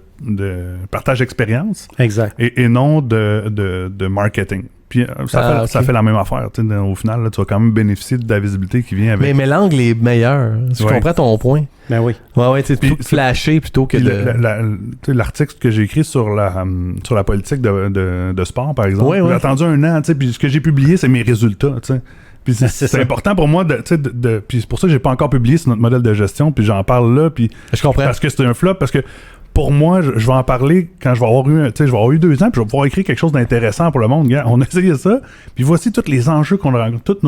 partage d'expérience. Exact. Et non de marketing. Puis ça fait la même affaire. Au final, là, tu vas quand même bénéficier de la visibilité qui vient avec. Mais l'angle est meilleur. Je comprends ton point. Ben oui. Ouais, tu sais, plutôt de flasher plutôt que de... L'article que j'ai écrit sur la politique de sport, par exemple, j'ai attendu un an, puis ce que j'ai publié, c'est mes résultats, tu sais. Puis c'est important pour moi puis c'est pour ça que j'ai pas encore publié sur notre modèle de gestion, puis j'en parle là, puis je comprends. Parce que c'est un flop, parce que pour moi, je vais en parler quand je vais avoir eu 2 ans, puis je vais pouvoir écrire quelque chose d'intéressant pour le monde. Gars, on a essayé ça, puis voici tous les enjeux qu'on a rencontrés, tous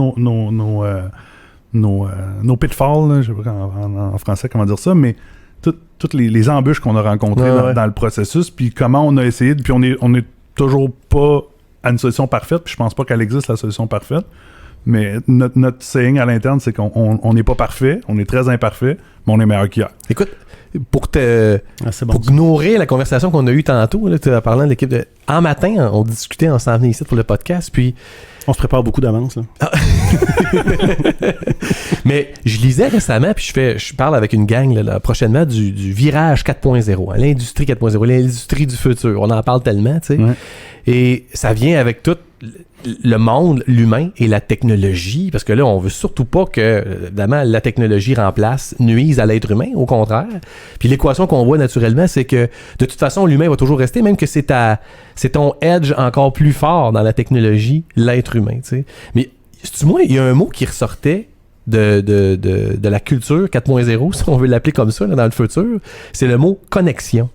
nos pitfalls, là, je sais pas en français comment dire ça, mais toutes les embûches qu'on a rencontrées dans le processus, puis comment on a essayé, puis on est toujours pas à une solution parfaite, puis je pense pas qu'elle existe la solution parfaite, mais notre saying à l'interne, c'est qu'on n'est pas parfait, on est très imparfait, mais on est meilleur qu'hier. Écoute, pour nourrir la conversation qu'on a eue tantôt, là, parlant de l'équipe en matin, on discutait, on s'en venait ici pour le podcast, puis on se prépare beaucoup d'avance, là. Mais je lisais récemment, puis je parle avec une gang là, prochainement du virage 4.0, hein, l'industrie 4.0, l'industrie du futur. On en parle tellement, tu sais. Ouais. Et ça vient avec tout le monde, l'humain et la technologie, parce que là, on veut surtout pas que, évidemment, la technologie nuise à l'être humain, au contraire. Puis l'équation qu'on voit naturellement, c'est que de toute façon, l'humain va toujours rester, même que c'est ton edge encore plus fort dans la technologie, l'être humain, tu sais. Mais, moi, il y a un mot qui ressortait de la culture 4.0, si on veut l'appeler comme ça, là, dans le futur, c'est le mot connexion.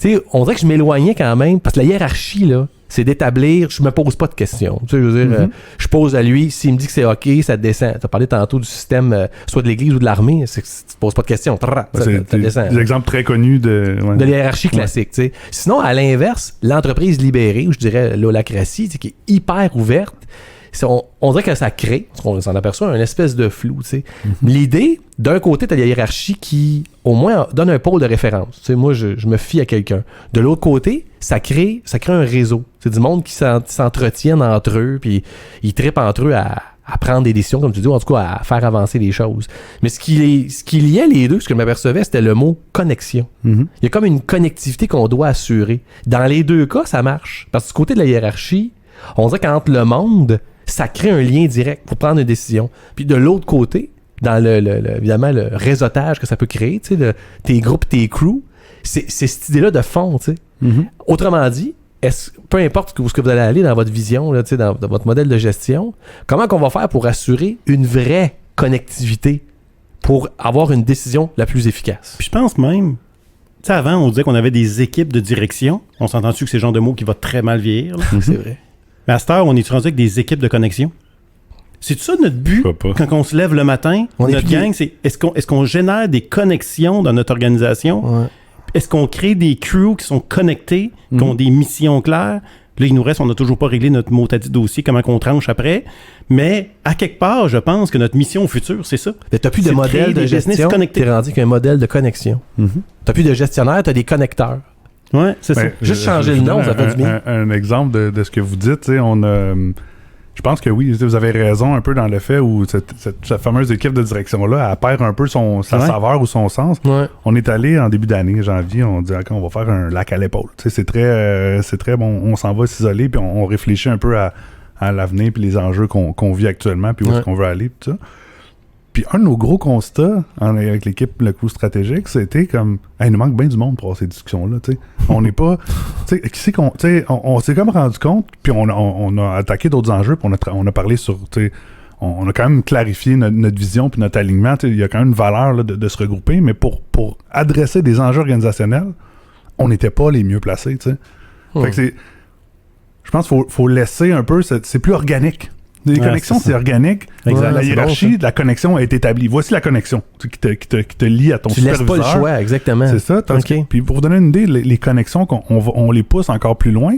Tu sais, on dirait que je m'éloignais quand même, parce que la hiérarchie, là, c'est d'établir, je me pose pas de questions. Tu sais, je veux dire, je pose à lui, s'il me dit que c'est OK, ça descend. Tu as parlé tantôt du système, soit de l'église ou de l'armée, c'est que tu te poses pas de questions. Ça descend. Des exemples très connus de la hiérarchie classique. Tu sais. Sinon, à l'inverse, l'entreprise libérée, ou je dirais l'holacratie, qui est hyper ouverte, on dirait que ça crée, on s'en aperçoit, une espèce de flou. Tu sais. L'idée, d'un côté, tu as la hiérarchie qui, au moins, donne un pôle de référence. Tu sais, moi, je me fie à quelqu'un. De l'autre côté, ça crée un réseau. C'est du monde qui s'entretiennent entre eux, puis ils trippent entre eux à prendre des décisions, comme tu dis, ou en tout cas à faire avancer les choses. Mais ce qui liait les deux, ce que je m'apercevais, c'était le mot connexion. Il y a comme une connectivité qu'on doit assurer. Dans les deux cas, ça marche. Parce que du côté de la hiérarchie, on dirait qu'entre le monde, ça crée un lien direct pour prendre une décision. Puis de l'autre côté, dans évidemment le réseautage que ça peut créer, tu sais, tes groupes, tes crews, c'est cette idée-là de fond, tu sais. Autrement dit, peu importe où ce que vous allez aller dans votre vision, là, tu sais, dans votre modèle de gestion, comment qu'on va faire pour assurer une vraie connectivité pour avoir une décision la plus efficace. Puis je pense même, tu sais, avant, on disait qu'on avait des équipes de direction. On s'entend-tu que c'est le genre de mot qui va très mal vieillir? Là? C'est vrai. Mais à cette heure, on est rendu avec des équipes de connexion. C'est ça notre but Je sais pas. quand on se lève le matin, On est notre plié. gang, c'est est-ce qu'on génère des connexions dans notre organisation? Ouais. Est-ce qu'on crée des crews qui sont connectés, qui ont des missions claires? Là, il nous reste, on n'a toujours pas réglé notre mot à dit dossier, comment qu'on tranche après. Mais à quelque part, je pense que notre mission au futur, c'est ça. Mais t'as plus de C'est de modèle créer de des business gestion, connectés. t'es rendu qu'un modèle de connexion. T'as plus de gestionnaire, t'as des connecteurs. Ouais, c'est ça. Ben, Juste je- changer je le nom, donne ça fait du bien. Un exemple de ce que vous dites, tu sais, on a... Je pense que oui, vous avez raison un peu dans le fait où cette fameuse équipe de direction-là, elle perd un peu sa Ouais. saveur ou son sens. Ouais. On est allé en début d'année, janvier, on dit OK, on va faire un lac à l'épaule. Tu sais, c'est très bon, on s'en va s'isoler, puis on réfléchit un peu à l'avenir, puis les enjeux qu'on vit actuellement, puis où est-ce qu'on veut aller, puis tout ça. Puis un de nos gros constats avec l'équipe, le crew stratégique, c'était comme, hey, il nous manque bien du monde pour avoir ces discussions-là, tu sais. On n'est pas, tu sais, qui c'est qu'on, tu sais, on s'est comme rendu compte, puis on a attaqué d'autres enjeux, puis on a parlé sur, tu sais, on a quand même clarifié notre vision puis notre alignement. Tu sais, il y a quand même une valeur là, de se regrouper, mais pour adresser des enjeux organisationnels, on n'était pas les mieux placés, tu sais. Fait que c'est, je pense qu'il faut laisser un peu, c'est plus organique. Les connexions, c'est organique. Exact. La c'est hiérarchie bon, de la connexion est établie. Voici la connexion qui te lie à ton Tu laisses superviseur. pas le choix, exactement. C'est ça. Ok. Puis pour vous donner une idée, les connexions, on les pousse encore plus loin.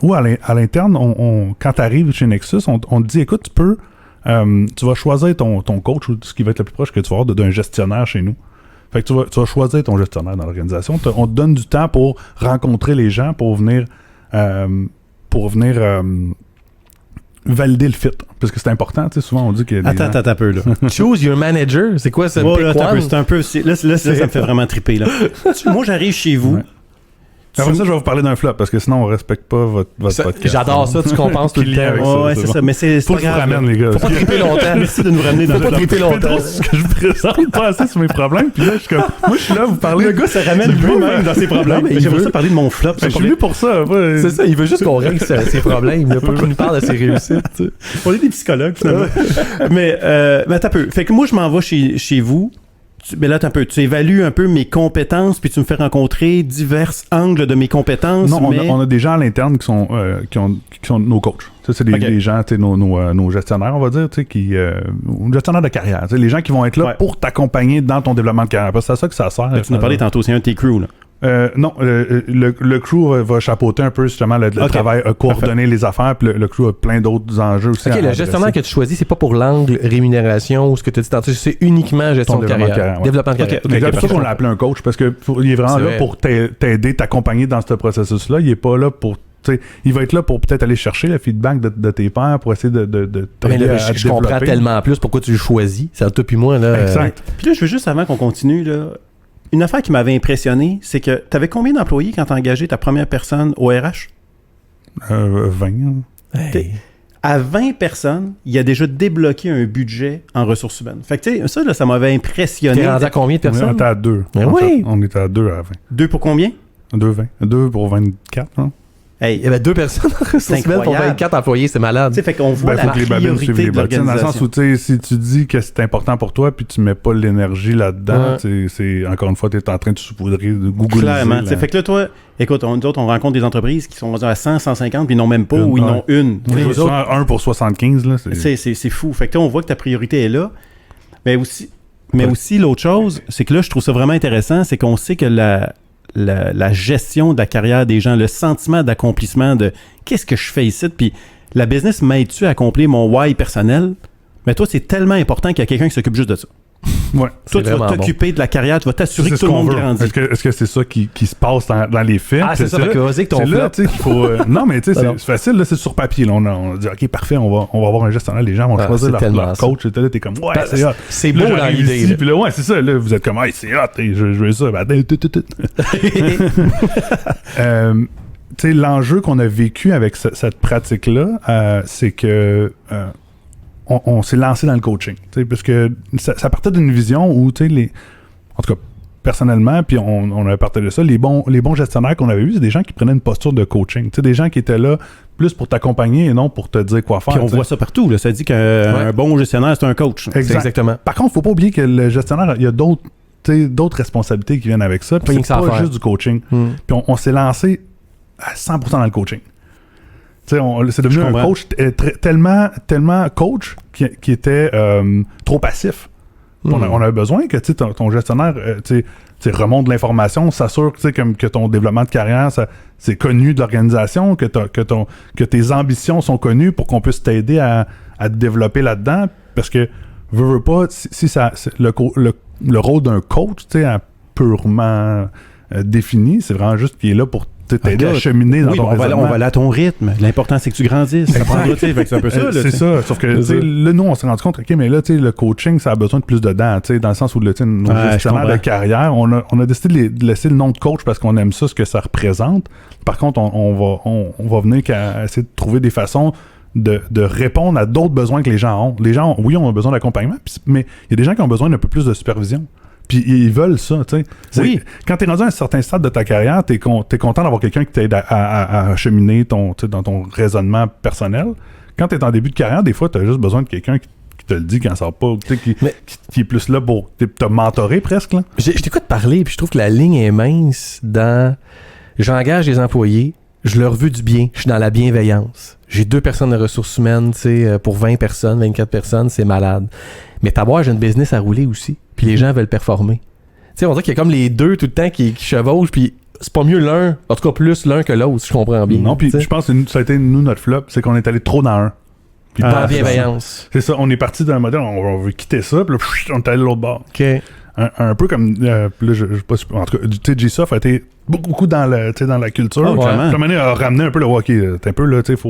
Ou à l'interne, quand tu arrives chez Nexus, on te dit, écoute, tu vas choisir ton coach ou ce qui va être le plus proche que tu vas avoir d'un gestionnaire chez nous. Fait que tu vas choisir ton gestionnaire dans l'organisation. On te donne du temps pour rencontrer les gens, pour venir valider le fit. Parce que c'est important, tu sais, souvent on dit que... Attends un peu, là. Choose your manager, c'est quoi ça? Oh, Pick là, attends un one? peu, c'est un peu... Là, ça me fait vraiment triper, là. Moi, j'arrive chez vous. Ouais. Après ça, je vais vous parler d'un flop, parce que sinon, on respecte pas votre Ça, podcast. j'adore ça, tu compenses tout le Qui lie avec temps. ça, Ouais, c'est c'est bon. ça, mais c'est Faut pas que je vous grave. ramène, les gars. Faut pas triper longtemps. Merci de nous ramener dans Faut pas notre triper C'est longtemps. drôle, c'est que je me présente pas assez sur mes problèmes, puis là, je suis comme... Moi, je suis là, vous parlez... Le gars se ramène lui-même dans ses problèmes. Non, mais il J'aimerais veut- ça parler de mon flop. Je suis venu pour ça. C'est ça, il veut juste qu'on règle ses problèmes, il veut pas qu'il nous parle de ses réussites. Tu sais. On est des psychologues, finalement. mais attends un peu. Fait que moi, je m'en vais chez vous. Mais là, attends un peu. Tu évalues un peu mes compétences, puis tu me fais rencontrer divers angles de mes compétences. Non, mais... on a des gens à l'interne qui sont nos coachs. Ça, c'est des gens, tu sais, nos gestionnaires, on va dire, tu sais, gestionnaires de carrière. Tu sais, les gens qui vont être là Ouais. pour t'accompagner dans ton développement de carrière. Parce que c'est à ça que ça sert. Tu nous as parlé tantôt, c'est un de tes crews, là. Non, le crew va chapeauter un peu justement le travail, coordonner les affaires, puis le crew a plein d'autres enjeux aussi. Ok, à le adresser. gestionnaire que tu choisis, c'est pas pour l'angle rémunération ou ce que tu as dit tantôt, c'est uniquement gestion Ton de développement de carrière. carrière, ouais. Développement de carrière. Ok, Mais c'est pour ça parfait. qu'on l'a appelé un coach, parce que il est vraiment C'est là vrai. pour t'aider, t'accompagner dans ce processus-là. Il est pas là pour... tu sais, il va être là pour peut-être aller chercher le feedback de tes pairs, pour essayer de Mais t'aider là, à te je comprends développer. tellement plus pourquoi tu le choisis. C'est toi puis moi, là. Exact. Puis là, je veux juste, avant qu'on continue, là, une affaire qui m'avait impressionné, c'est que tu avais combien d'employés quand tu as engagé ta première personne au RH? 20. Hey. À 20 personnes, il a déjà débloqué un budget en ressources humaines. Fait que, tu sais, ça, là, ça m'avait impressionné. T'es rendu à combien de On personnes? était à 2. Mais en oui. fait. On était à 2 à 20. 2 pour combien? 2 pour 24, hein? Hey, Il y avait 2 personnes en ressources humaines pour incroyable. 24 employés, c'est malade. tu sais, fait qu'on voit Ben, faut la que les babines suivent priorité les de bottes. Dans le sens l'organisation. où, tu sais, si tu dis que c'est important pour toi, puis tu mets pas l'énergie là-dedans, Ouais. tu sais, c'est encore une fois, tu es en train de saupoudrer, de googliser. Clairement. là. tu sais, Fait que là, toi, écoute, nous autres, on rencontre des entreprises qui sont à 100, 150, puis ils n'ont même pas, ou ils Ouais. n'ont une. Oui, Les autres, 1 pour 75, là. c'est fou. Fait que là, on voit que ta priorité est là. Mais aussi l'autre chose, c'est que là, je trouve ça vraiment intéressant, c'est qu'on sait que la gestion de la carrière des gens, le sentiment d'accomplissement de qu'est-ce que je fais ici, puis la business m'aide-tu à accomplir mon why personnel, mais toi, c'est tellement important qu'il y a quelqu'un qui s'occupe juste de ça. Ouais. Toi, tu vas vraiment t'occuper de la carrière, tu vas t'assurer que C'est tout le ce qu'on monde veut. grandit. Est-ce que c'est ça qui se passe dans les faits? Ah, c'est ça, là- fait que vas-y avec ton c'est là, flop. tu sais, qu'il faut... non, mais tu sais, Alors. c'est facile, là, c'est sur papier. Là, on dit, OK, parfait, on va avoir un gestionnaire. Les gens vont Ah, choisir c'est leur tellement ça. coach. Et là, t'es comme, ouais, Ben, c'est hot. c'est Là, beau dans j'arrive l'idée, ici, là. Puis là, ouais, c'est ça. Là, vous êtes comme, hey, c'est hot, et je veux ça. Ben, tu sais, l'enjeu qu'on a vécu avec cette pratique-là, c'est que on s'est lancé dans le coaching. Tu sais, parce que ça partait d'une vision où, tu sais, en tout cas, personnellement, puis on avait partagé ça, les bons gestionnaires qu'on avait vus, c'est des gens qui prenaient une posture de coaching. Tu sais, des gens qui étaient là plus pour t'accompagner et non pour te dire quoi faire. Puis on voit ça partout, là. Ça dit qu'un bon gestionnaire, c'est un coach. Exactement. Par contre, faut pas oublier que le gestionnaire, il y a d'autres responsabilités qui viennent avec ça. Puis c'est pas juste du coaching. Puis on s'est lancé à 100% dans le coaching. Tu sais, c'est devenu un coach tellement coach qui était trop passif. On avait besoin que ton gestionnaire remonte l'information, s'assure que ton développement de carrière c'est connu de l'organisation, que tes ambitions sont connues pour qu'on puisse t'aider à te développer là-dedans. Parce que, veux pas, si le rôle d'un coach purement défini, c'est vraiment juste qu'il est là pour t'aider à cheminer dans ton raisonnement. On va aller à ton rythme. L'important, c'est que tu grandisses. Ça prendra, c'est un peu ça. C'est ça. Sauf que là, nous, on s'est rendu compte, OK, mais là, le coaching, ça a besoin de plus de dents. Dans le sens où nos gestionnaires de carrière, on a décidé de laisser le nom de coach parce qu'on aime ça, ce que ça représente. Par contre, on va venir qu'à essayer de trouver des façons de répondre à d'autres besoins que les gens ont. Les gens, oui, ont besoin d'accompagnement, mais il y a des gens qui ont besoin d'un peu plus de supervision. Puis ils veulent ça, tu sais. Oui. Quand t'es rendu à un certain stade de ta carrière, t'es content d'avoir quelqu'un qui t'aide à cheminer dans ton raisonnement personnel. Quand t'es en début de carrière, des fois, t'as juste besoin de quelqu'un qui te le dit quand ça va pas, qui est plus là pour te mentorer presque. Là. Je t'écoute parler, puis je trouve que la ligne est mince dans... J'engage des employés, je leur veux du bien, je suis dans la bienveillance. J'ai 2 personnes de ressources humaines, tu sais, pour 20 personnes, 24 personnes, c'est malade. Mais j'ai une business à rouler aussi. Puis les gens veulent performer. Tu sais, on dirait qu'il y a comme les deux tout le temps qui chevauchent, puis c'est pas mieux l'un, en tout cas plus l'un que l'autre, si je comprends bien. Non, puis je pense que ça a été notre flop, c'est qu'on est allé trop dans un. Puis pas en bienveillance. C'est ça, on est parti d'un modèle, on veut quitter ça, puis là, on est allé de l'autre bord. OK. Un peu comme, là, je sais pas, en tout cas, tu sais, G-Soft a été beaucoup dans la culture. Oh, puis à un moment donné, a ramené un peu le hockey. T'es un peu là, tu sais,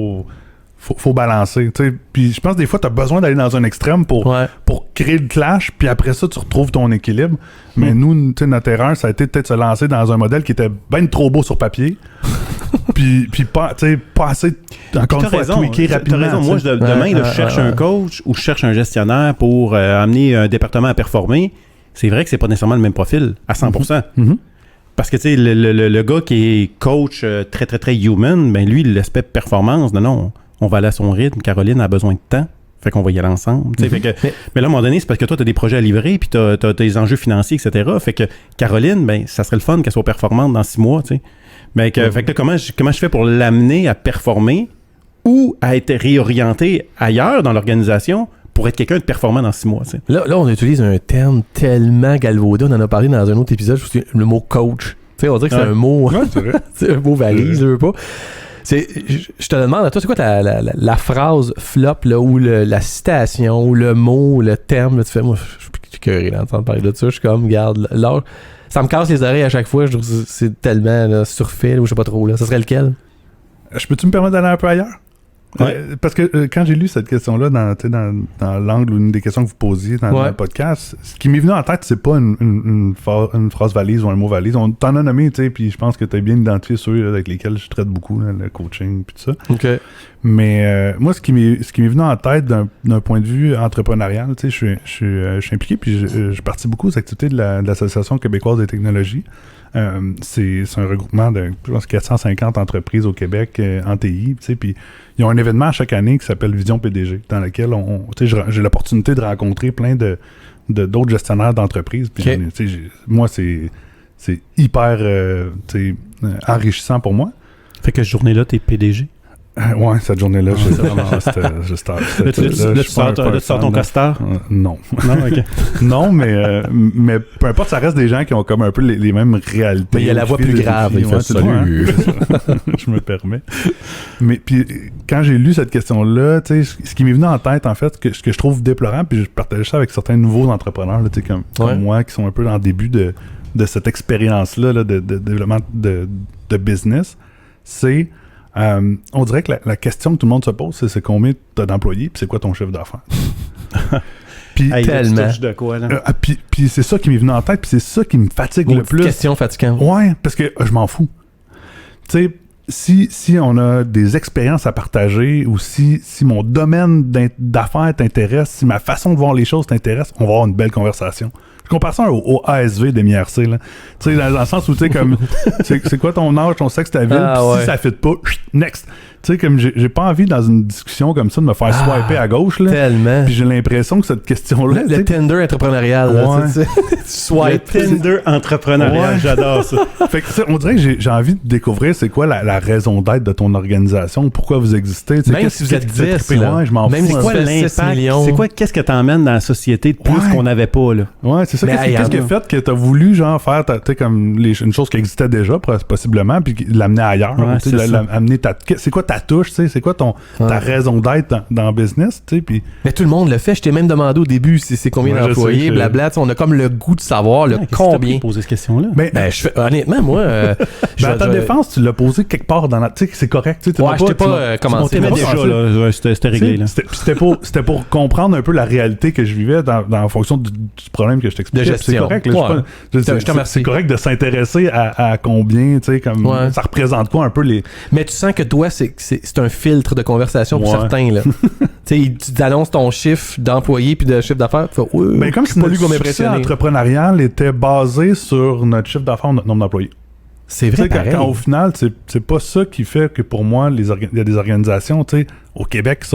faut balancer, tu sais. Puis je pense des fois t'as besoin d'aller dans un extrême pour créer le clash, puis après ça tu retrouves ton équilibre. Mais nous, tu sais, notre erreur, ça a été peut-être se lancer dans un modèle qui était ben trop beau sur papier. puis pas assez encore une fois tweaker rapidement. T'as raison. Moi, demain, je cherche un coach ou je cherche un gestionnaire pour amener un département à performer. C'est vrai que c'est pas nécessairement le même profil à 100%. Parce que, tu sais, le gars qui est coach très, très, très human, ben lui, l'aspect performance, non. On va aller à son rythme. Caroline a besoin de temps. Fait qu'on va y aller ensemble. Fait que, mais là, à un moment donné, c'est parce que toi, tu as des projets à livrer, puis tu as des enjeux financiers, etc. Fait que Caroline, ben, ça serait le fun qu'elle soit performante dans 6 mois. T'sais. Mais fait que là, comment je fais pour l'amener à performer ou à être réorienté ailleurs dans l'organisation pour être quelqu'un de performant dans 6 mois? T'sais. Là, on utilise un terme tellement galvaudé. On en a parlé dans un autre épisode, le mot coach. T'sais, on dirait que c'est un mot. C'est un mot valise, je veux pas. Je te demande, toi, c'est quoi la phrase flop, là, ou la citation, ou le mot, ou le terme, là, tu fais, moi, je suis curieux d'entendre parler de ça, je suis comme, regarde, là, ça me casse les oreilles à chaque fois, je trouve que c'est tellement là, surfait, ou je sais pas trop, là, ça serait lequel? Je peux-tu me permettre d'aller un peu ailleurs? Parce que quand j'ai lu cette question-là dans l'angle ou une des questions que vous posiez dans le podcast, ce qui m'est venu en tête, c'est pas une phrase valise ou un mot valise. On t'en a nommé, tu sais, puis je pense que tu as bien identifié ceux avec lesquels je traite beaucoup, là, le coaching puis tout ça. Okay. Mais moi, ce qui m'est venu en tête d'un point de vue entrepreneurial, tu sais, je suis impliqué, puis je participe beaucoup aux activités de l'Association québécoise des technologies. C'est un regroupement de, je pense, 450 entreprises au Québec en TI, tu sais, puis ils ont un événement chaque année qui s'appelle Vision PDG, dans lequel j'ai l'opportunité de rencontrer plein d'autres gestionnaires d'entreprises. Puis moi, c'est hyper enrichissant pour moi. Fait que cette journée-là, t'es PDG? Ouais, cette journée-là, je start. Là, tu sors ton costard? Non. Non, ok. Non, mais peu importe, ça reste des gens qui ont comme un peu les mêmes réalités. Mais il y a la voix plus grave, il fait salut. Je me permets. Mais puis, quand j'ai lu cette question-là, tu sais, ce qui m'est venu en tête, en fait, ce que je trouve déplorant, puis je partage ça avec certains nouveaux entrepreneurs, là, tu sais, comme moi, qui sont un peu dans le début de cette expérience-là là, de développement de business, c'est... on dirait que la question que tout le monde se pose, c'est combien tu as d'employés, puis c'est quoi ton chiffre d'affaires. Puis tellement. De quoi, là? Puis c'est ça qui m'est venu en tête, puis c'est ça qui me fatigue le plus. Question fatigante. Ouais, parce que je m'en fous. Tu sais, si on a des expériences à partager, ou si mon domaine d'affaires t'intéresse, si ma façon de voir les choses t'intéresse, on va avoir une belle conversation. Je compare ça au ASV des MIRC, là. Tu sais, dans le sens où, tu sais, comme, c'est quoi ton âge, ton sexe, ta ville, pis si ça fit pas, next. Tu sais, comme, j'ai pas envie, dans une discussion comme ça, de me faire swiper à gauche, là. Tellement. Puis j'ai l'impression que cette question-là... Le Tinder entrepreneurial, là, Ouais. tu swipe. Le Tinder entrepreneurial, Ouais. j'adore ça. Fait que, tu sais, on dirait que j'ai envie de découvrir c'est quoi la raison d'être de ton organisation, pourquoi vous existez. Tu sais, Même si vous êtes 10, là. Ouais, je m'en Même fous. si un quoi peu. L'impact, millions. c'est quoi, qu'est-ce que t'emmènes dans la société de plus Ouais. qu'on n'avait pas, là? Ouais, c'est ça. Mais, Qu'est-ce qui a fait que t'as voulu, genre, faire, tu sais, comme une chose qui existait déjà, possiblement, puis l'amener ailleurs. Ouais, Tu sais, c'est ça. amener c'est quoi ta touche, tu sais, c'est quoi ta raison d'être dans le business, tu sais, puis... Mais tout le monde le fait. Je t'ai même demandé au début si c'est combien Ouais, je d'employés, sais, blabla. Tu sais, on a comme le goût de savoir le Ouais, qu'est-ce que t'as combien. pu poser cette question-là? Ben, Honnêtement, moi, je à ta défense, tu l'as posé quelque part dans la... Tu sais, c'est correct, tu sais. Ouais, je t'ai pas On commencé. t'aimait pas déjà, pensé. là. Ouais, c'était réglé, là. C'était pour comprendre un peu la réalité que je vivais en fonction du problème que je t'expliquais. De C'est gestion. correct. Là, Ouais. je sais pas- Je te remercie. c'est correct de s'intéresser à combien, tu sais, comme Ouais. ça représente quoi un peu les... Mais tu sens que toi, c'est un filtre de conversation pour Ouais. certains, là. Tu sais, tu annonces ton chiffre d'employés puis de chiffre d'affaires. Tu fais, ouais, Ben, comme je si suis pas notre lui qui va succès m'impressionner. entrepreneurial était basé sur notre chiffre d'affaires, notre nombre d'employés. C'est Tu vrai, sais, pareil. quand au final, c'est pas ça qui fait que pour moi, il y a des organisations, tu sais, au Québec qui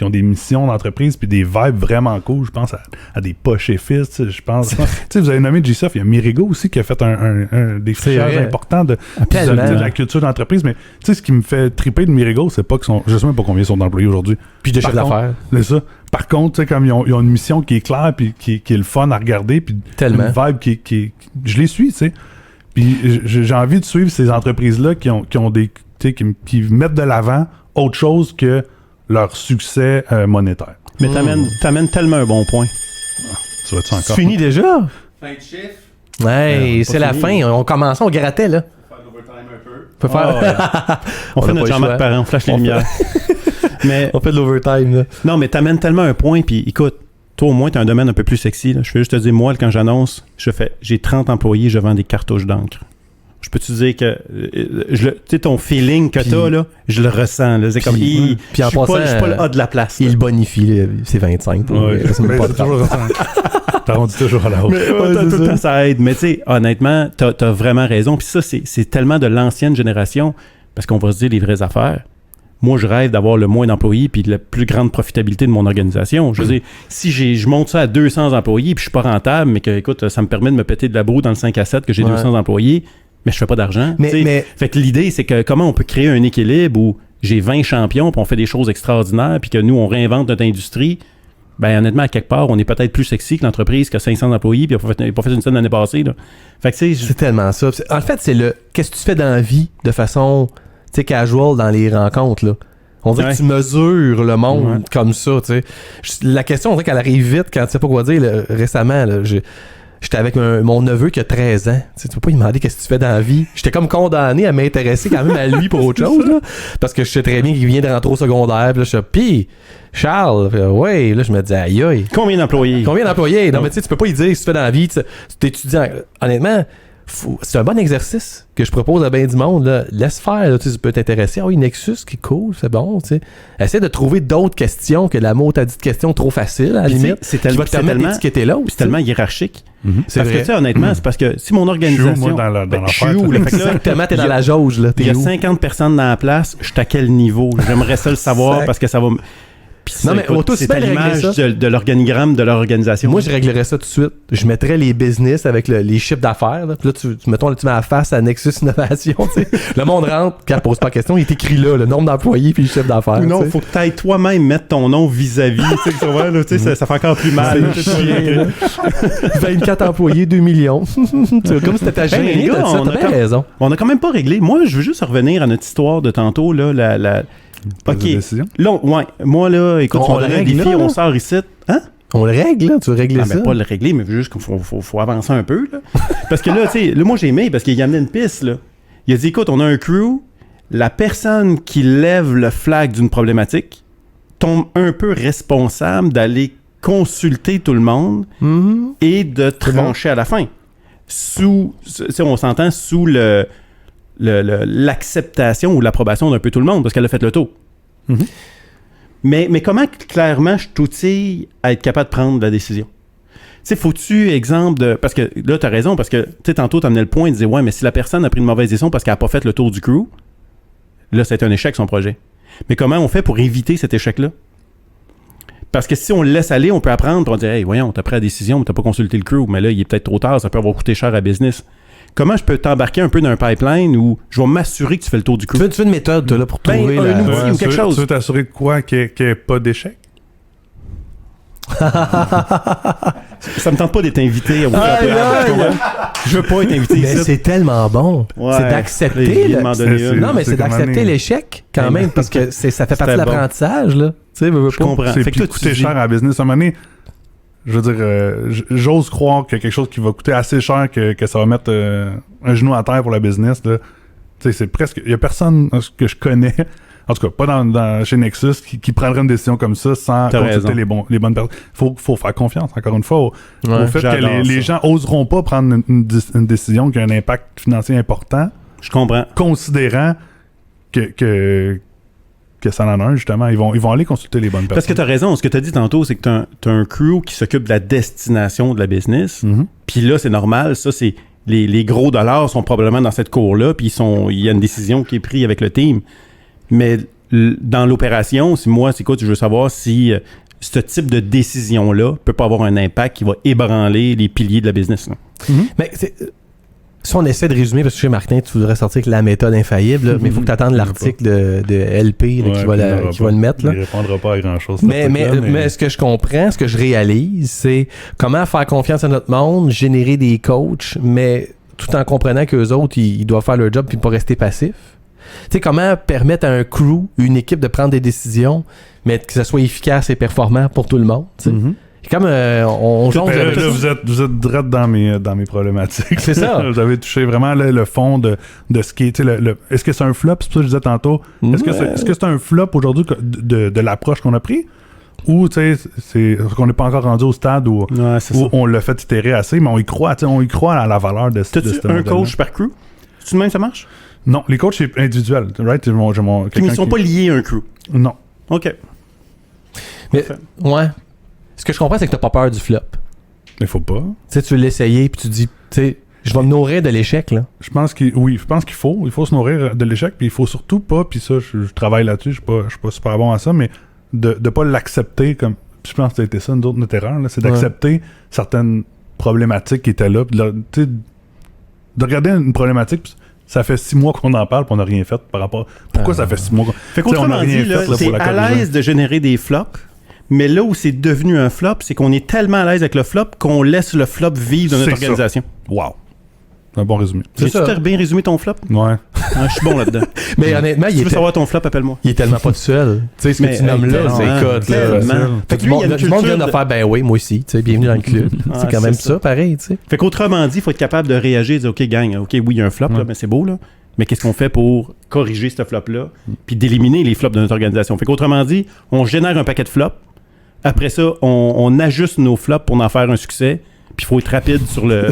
ont des missions d'entreprise puis des vibes vraiment cool. Je pense à des poches et fils, tu sais, je pense. Tu sais, vous avez nommé GSoft, il y a Mirigo aussi qui a fait des fichages vrai. importants de Tellement. la culture d'entreprise. Mais tu sais, ce qui me fait triper de Mirigo, c'est pas je sais même pas combien ils sont d'employés aujourd'hui. Puis de Par chiffre contre, d'affaires. C'est ça. Par contre, tu sais, comme ils ont une mission qui est claire puis qui est le fun à regarder puis Tellement. une vibe qui je les suis, tu sais. Puis j'ai envie de suivre ces entreprises-là qui ont des, tu sais, qui mettent de l'avant autre chose que leur succès monétaire. Mais t'amènes tellement un bon point. Tu vois-tu C'est encore? fini déjà? Fin de chiffre, Ouais, c'est la fini. fin. On commençait, on grattait, là. faire l'overtime un peu. On peut faire... On On fait a notre pas le Jean-Marc choix. Parent, on flash les On lumières. Mais on fait de l'overtime, là. non, mais t'amènes tellement un point, puis écoute, toi au moins t'as un domaine un peu plus sexy, là. Je vais juste te dire, moi, quand j'annonce, j'ai 30 employés, je vends des cartouches d'encre. Je peux te dire que tu sais, ton feeling que Puis- t'as, là, je le ressens, là. C'est comme, Puis en je suis pas passant, le A de la place. là. Il bonifie, là, c'est 25. pour Ouais. vrai. C'est même Ben, pas c'est 30. toujours t'arrondis toujours à la hausse. Mais, Ouais, tout c'est le ça. temps, ça aide. Mais tu sais, honnêtement, t'as vraiment raison. Puis ça, c'est tellement de l'ancienne génération, parce qu'on va se dire les vraies affaires. Moi, je rêve d'avoir le moins d'employés puis de la plus grande profitabilité de mon organisation. Je veux dire, si je monte ça à 200 employés puis je suis pas rentable, mais que, écoute, ça me permet de me péter de la broue dans le 5 à 7 que j'ai Ouais. 200 employés, mais je fais pas d'argent. Mais- Tu sais, mais- Fait que l'idée, c'est que comment on peut créer un équilibre où j'ai 20 champions puis on fait des choses extraordinaires puis que nous, on réinvente notre industrie. Ben honnêtement, à quelque part, on est peut-être plus sexy que l'entreprise qui a 500 employés puis on n'a pas fait une scène l'année passée. Là. Fait que tu sais, C'est tellement ça. En fait, c'est le qu'est-ce que tu fais dans la vie de façon, tu sais, casual dans les rencontres, là. On dirait Ouais. que tu mesures le monde Ouais. comme ça, tu sais. La question, on dirait qu'elle arrive vite quand tu sais pas quoi dire. Là. Récemment, là, j'étais avec mon neveu qui a 13 ans. Tu sais, tu peux pas lui demander qu'est-ce que tu fais dans la vie. J'étais comme condamné à m'intéresser quand même à lui pour autre chose, là. Parce que je sais très bien qu'il vient de rentrer au secondaire. Puis là, je suis pis Charles, ouais, là, je me dis, aïe, aïe. combien d'employés? Combien d'employés? Non, mais tu sais, tu peux pas y dire ce que tu fais dans la vie. Tu étudiant. Honnêtement, c'est un bon exercice que je propose à bien du monde. Là. Laisse faire, là, tu peux t'intéresser. Ah oui, Nexus, qui est cool, c'est bon. Tu sais. Essaie de trouver d'autres questions que la mot t'a dit de questions trop faciles, à la Puis, tu sais, limite. c'est Qui va te permettre d'étiqueter l'autre. c'est tellement hiérarchique. C'est Parce que, vrai. tu sais, honnêtement, c'est parce que si mon Je suis organisation... où, moi, dans la Ben, je suis l'affaire, où, toi? là? Fait que là, Exactement, t'es il y dans a- la jauge, là. il y T'es a où? 50 personnes dans la place, je suis à quel niveau? J'aimerais ça le savoir Exact. parce que ça va... Puis Non, mais écoute, on t'a aussi c'est à bien réglé l'image ça. de l'organigramme de leur organisation. Moi, je réglerais ça tout de suite. Je mettrais les business avec les chiffres d'affaires. Là. Puis là, mettons, tu mets la face à Nexus Innovation. Tu sais. Le monde rentre, quand elle pose pas de question, il est écrit là, le nombre d'employés puis le chiffre d'affaires. Ou non, tu sais. faut que tu ailles toi-même mettre ton nom vis-à-vis. Tu sais, tu vois, là, tu sais, ça fait encore plus mal. C'est chiant, là. 24 employés, 2 millions. Tu vois, comme si t'étais Ben, les gêné de gars, ça, on t'as a bien comme- raison. On a quand même pas réglé. Moi, je veux juste revenir à notre histoire de tantôt, là, Pas de OK. décision. Là, ouais. Moi, là, écoute, On on le a un règle, défi, là, on là. sort ici. Hein? On le règle, là, tu veux régler Ah, ça. mais pas le régler, mais juste qu'il faut avancer un peu, là. Parce que là, tu sais, là, moi, j'ai aimé parce qu'il a amené une piste, là. Il a dit, écoute, on a un crew, la personne qui lève le flag d'une problématique tombe un peu responsable d'aller consulter tout le monde Mhm. et de trancher à la fin. Sous, on s'entend sous l'acceptation ou l'approbation d'un peu tout le monde, parce qu'elle a fait le tour. Mhm. Mais comment clairement je t'outille à être capable de prendre la décision? sais, faut-tu, exemple, parce que là, t'as raison, parce que, tu sais, tantôt, t'amenais le point, tu disais, ouais, mais si la personne a pris une mauvaise décision parce qu'elle n'a pas fait le tour du crew, là, c'est un échec, son projet. Mais comment on fait pour éviter cet échec-là? Parce que si on le laisse aller, on peut apprendre, puis on dit, hey, voyons, t'as pris la décision, mais t'as pas consulté le crew, mais là, il est peut-être trop tard, ça peut avoir coûté cher à business. Comment je peux t'embarquer un peu dans un pipeline où je vais m'assurer que tu fais le tour du crew? Tu veux une méthode, toi, là, pour trouver un la... outil ou quelque chose. Tu veux t'assurer de quoi? Qu'il n'y ait pas d'échec? Ça me tente pas d'être invité à vous Je veux pas être invité Mais ici. c'est tellement bon. Ouais. C'est d'accepter. Il m'en donne une. Non, mais c'est C'est comme d'accepter année. l'échec quand même, parce que ça fait partie de C'était bon. l'apprentissage, là. Tu sais, Je comprends. C'est Fait que toi, tu coûter dis- cher à la business. À un moment donné, je veux dire, j'ose croire qu'il y a quelque chose qui va coûter assez cher que ça va mettre un genou à terre pour la business. Là. Tu sais, c'est presque... Il y a personne que je connais, en tout cas, pas chez Nexus, qui prendrait une décision comme ça sans T'as consulter raison. les bonnes personnes. Faut faire confiance, encore une fois, au fait que j'adore les ça. gens oseront pas prendre une décision qui a un impact financier important, Je comprends. considérant que ça en a un, justement. Ils vont aller consulter les bonnes Parce que personnes. t'as raison. Ce que t'as dit tantôt, c'est que t'as un crew qui s'occupe de la destination de la business. Mhm. Puis là, c'est normal. Ça, c'est... Les gros dollars sont probablement dans cette cour-là, puis il y a une décision qui est prise avec le team. Mais dans l'opération, écoute, je veux savoir si ce type de décision-là peut pas avoir un impact qui va ébranler les piliers de la business. Là. Mais si on essaie de résumer, parce que chez Martin, tu voudrais sortir avec la méthode infaillible, là, mais il faut que tu attendes l'article de LP là, qui va le mettre. Là. Il répondra pas à grand-chose. Mais ce que je comprends, ce que je réalise, c'est comment faire confiance à notre monde, générer des coachs, mais tout en comprenant qu'eux autres, ils doivent faire leur job puis pas rester passifs. Tu sais, comment permettre à un crew, une équipe de prendre des décisions, mais que ça soit efficace et performant pour tout le monde. Tu sais. C'est comme on jongle avec Là, ça. vous êtes direct dans mes problématiques. C'est ça. Vous avez touché vraiment le fond de ce qui est. Tu sais, est-ce que c'est un flop? C'est pour ça que je disais tantôt. Est-ce que c'est un flop aujourd'hui de l'approche qu'on a pris? Ou tu sais, c'est qu'on n'est pas encore rendu au stade où C'est ça. on l'a fait itérer assez, mais on y croit. Tu sais, on y croit à la valeur de ce T'as-tu un modèle-là. coach par crew? C'est-tu de même ça marche? Non, les coachs, c'est individuel. Right? J'ai Qui quelqu'un ne sont pas liés à un crew. Non. OK. Mais, ouais. Ce que je comprends, c'est que t'as pas peur du flop. Il faut pas. Tu sais, tu veux l'essayer, puis tu dis, tu sais, je vais me nourrir de l'échec, là. Je pense qu'il faut se nourrir de l'échec, puis il faut surtout pas, puis ça, je travaille là-dessus, je suis pas super bon à ça, mais de pas l'accepter comme. Puis je pense que ça a été ça, notre erreur, là, c'est d'accepter certaines problématiques qui étaient là, puis tu sais, de regarder une problématique, puis ça fait 6 mois qu'on en parle, puis on n'a rien fait par rapport. Pourquoi ça fait 6 mois qu'on. Fait qu'autrement dit, là, t'es à l'aise de générer des flops, mais là où c'est devenu un flop, c'est qu'on est tellement à l'aise avec le flop qu'on laisse le flop vivre dans notre C'est ça. organisation. Wow. C'est un bon résumé. J'ai-tu ça. bien résumé ton flop? Ouais. Ah, je suis bon là-dedans. Mais honnêtement, Si tu veux savoir ton flop, appelle-moi. il est tellement pas tout seul. Tu sais, ce que Mais, tu nommes là, c'est écoute, là. tellement. Fait que Lui, il y a une du monde vient culture de faire, ben oui, moi aussi, tu sais, bienvenue dans le club. Ah, C'est quand même c'est ça, pareil, tu sais. Fait qu'autrement dit, il faut être capable de réagir et de dire, OK, gang, OK, oui, il y a un flop, là, mais c'est beau, là. Mais qu'est-ce qu'on fait pour corriger ce flop-là, puis d'éliminer les flops de notre organisation? Fait qu'autrement dit, on génère un paquet de flops. Après ça, on ajuste nos flops pour en faire un succès. Puis il faut être rapide sur le...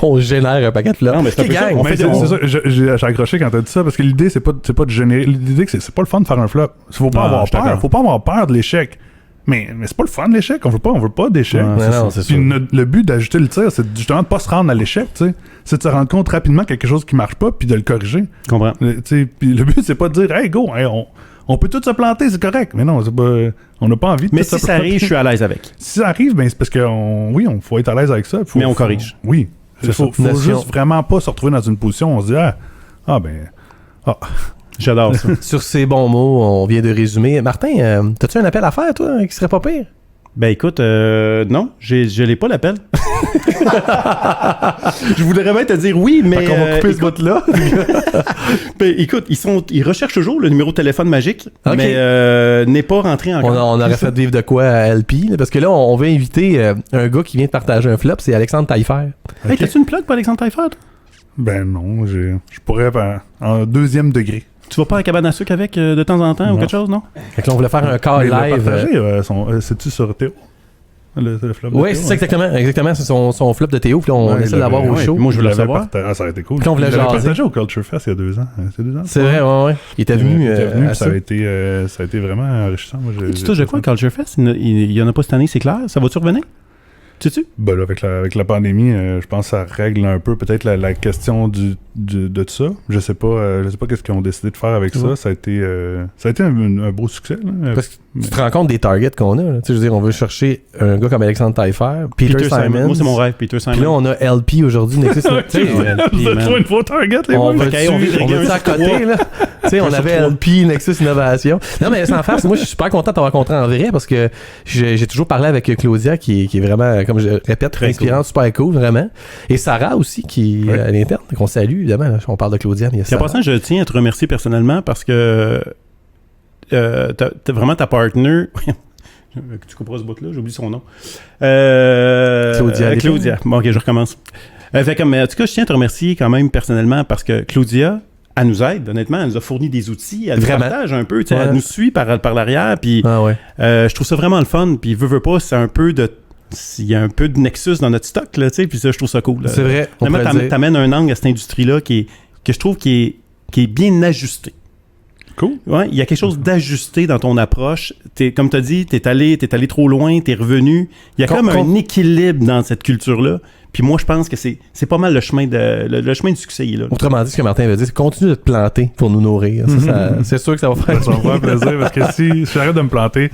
On génère un paquet de flops. Non, mais c'est un peu ça. gang. On Mais fait c'est ça, j'ai accroché quand t'as dit ça, parce que l'idée, c'est pas de générer. L'idée, c'est pas le fun de faire un flop. Faut pas Ah, avoir je suis peur. d'accord. Faut pas avoir peur de l'échec. Mais c'est pas le fun, l'échec. On veut pas d'échec. Ouais, Non, c'est Puis sûr. le but d'ajuster le tir, c'est justement de pas se rendre à l'échec, tu sais. C'est de se rendre compte rapidement quelque chose qui marche pas, puis de le corriger. Je comprends. Tu sais, puis le but, c'est pas de dire, hey, go, hey, on peut tous se planter, c'est correct. Mais non, c'est pas, on n'a pas envie de Mais tout si se ça planter. arrive, je suis à l'aise avec. Si ça arrive, ben c'est parce que on faut être à l'aise avec ça. Mais on corrige. Oui. C'est Faut ça. Nation. juste vraiment pas se retrouver dans une position où on se dit J'adore ça. Sur ces bons mots, on vient de résumer. Martin, t'as-tu un appel à faire, toi, qui serait pas pire? Ben écoute, non, je l'ai pas l'appel. Je voudrais bien te dire oui, mais... Fait qu'on va couper ce écoute, bout-là. ben, écoute, ils recherchent toujours le numéro de téléphone magique, Ok. mais n'est pas rentré encore. On aurait fait vivre de quoi à LP, là, parce que là, on veut inviter un gars qui vient de partager un flop, c'est Alexandre Taillefer. Hey, t'as-tu une plug pour Alexandre Taillefer, toi? ben non, je pourrais en 2e degré. Tu vas pas à la cabane à sucre avec de temps en temps ou Non. quelque chose, non? Fait que là, on voulait faire un call Mais il l'a live. partagé, c'est-tu sur Théo? Le flop de Oui, Théo, c'est ça, exactement. C'est son flop de Théo, puis on Ouais, essaie il d'avoir l'avait- au ouais, show. Moi, je voulais Il l'avait savoir. partagé. Ah, ça aurait été cool. Puis on voulait il l'avait jaser. partagé au Culture Fest il y a 2 ans. C'est 2 ans? C'est vrai, ouais. Il était venu, Il était venu, à puis ça. ça a été vraiment enrichissant. Moi, Tu touches de quoi, Culture Fest? Il y en a pas cette année, c'est clair? Ça va-tu revenir? sais-tu? Ben là, avec la pandémie, je pense que ça règle un peu peut-être la question de ça. Je sais pas qu'est-ce qu'ils ont décidé de faire avec ça. Ça a été un beau succès. Là. Parce que tu te rends compte des targets qu'on a. Là. Tu sais, je veux dire, on veut chercher un gars comme Alexandre Taillefer, Peter Simons. Moi, c'est mon rêve, Peter Simons. Puis là, on a LP aujourd'hui. Nexus. Tu sais, Vous avez trouvé une faux target, les on boys. va mettre ça à côté, là. Tu sais, on avait LP, Nexus Innovation. Non, mais sans faire, moi, je suis super content de t'avoir rencontré en vrai parce que j'ai toujours parlé avec Claudia qui est vraiment, comme je répète, très inspirante, super cool, vraiment. Et Sarah aussi, qui est à l'interne, qu'on salue, évidemment. Là, on parle de Claudia, mais il y a Sarah. En passant, je tiens à te remercier personnellement parce que t'as vraiment ta partner. Tu comprends ce bout-là, j'oublie son nom. Claudia. Bon, ok, je recommence. Fait comme, en tout cas, je tiens à te remercier quand même personnellement parce que Claudia, elle nous aide, honnêtement, elle nous a fourni des outils, elle nous partage un peu, elle nous suit par l'arrière, puis je trouve ça vraiment le fun, puis veut pas, c'est un peu de... Il y a un peu de Nexus dans notre stock, là, tu sais, puis ça, je trouve ça cool. Là. C'est vrai. T'amènes un angle à cette industrie-là que je trouve qui est bien ajusté. Cool. Ouais, il y a quelque chose d'ajusté dans ton approche. Comme tu as dit, t'es allé trop loin, t'es revenu. Il y a comme un équilibre dans cette culture-là. Puis moi, je pense que c'est pas mal le chemin du succès. Là. Autrement dit, ce que Martin veut dire, c'est continue de te planter pour nous nourrir. C'est sûr que ça va faire Ça va me faire plaisir parce que si j'arrête de me planter,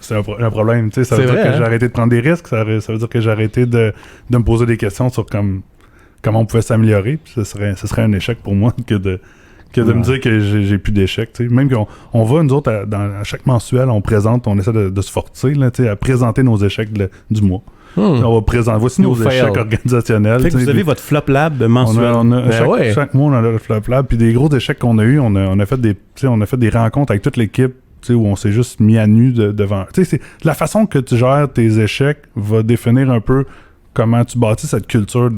c'est un problème. Tu sais, ça veut dire que j'ai arrêté de prendre des risques. Ça veut dire que j'ai arrêté de me poser des questions sur comment on pouvait s'améliorer. Puis ce serait un échec pour moi que de me dire que j'ai plus d'échecs. Tu sais. Même qu'on va, nous autres, à chaque mensuel, on essaie de se forcer là, tu sais, à présenter nos échecs du mois. On va présenter. Voici nos échecs organisationnels. Fait que vous avez votre flop lab mensuel. Chaque mois, on a le flop lab. Puis des gros échecs qu'on a eu, on a fait des rencontres avec toute l'équipe. Où on s'est juste mis à nu devant. C'est la façon que tu gères tes échecs va définir un peu comment tu bâtis cette culture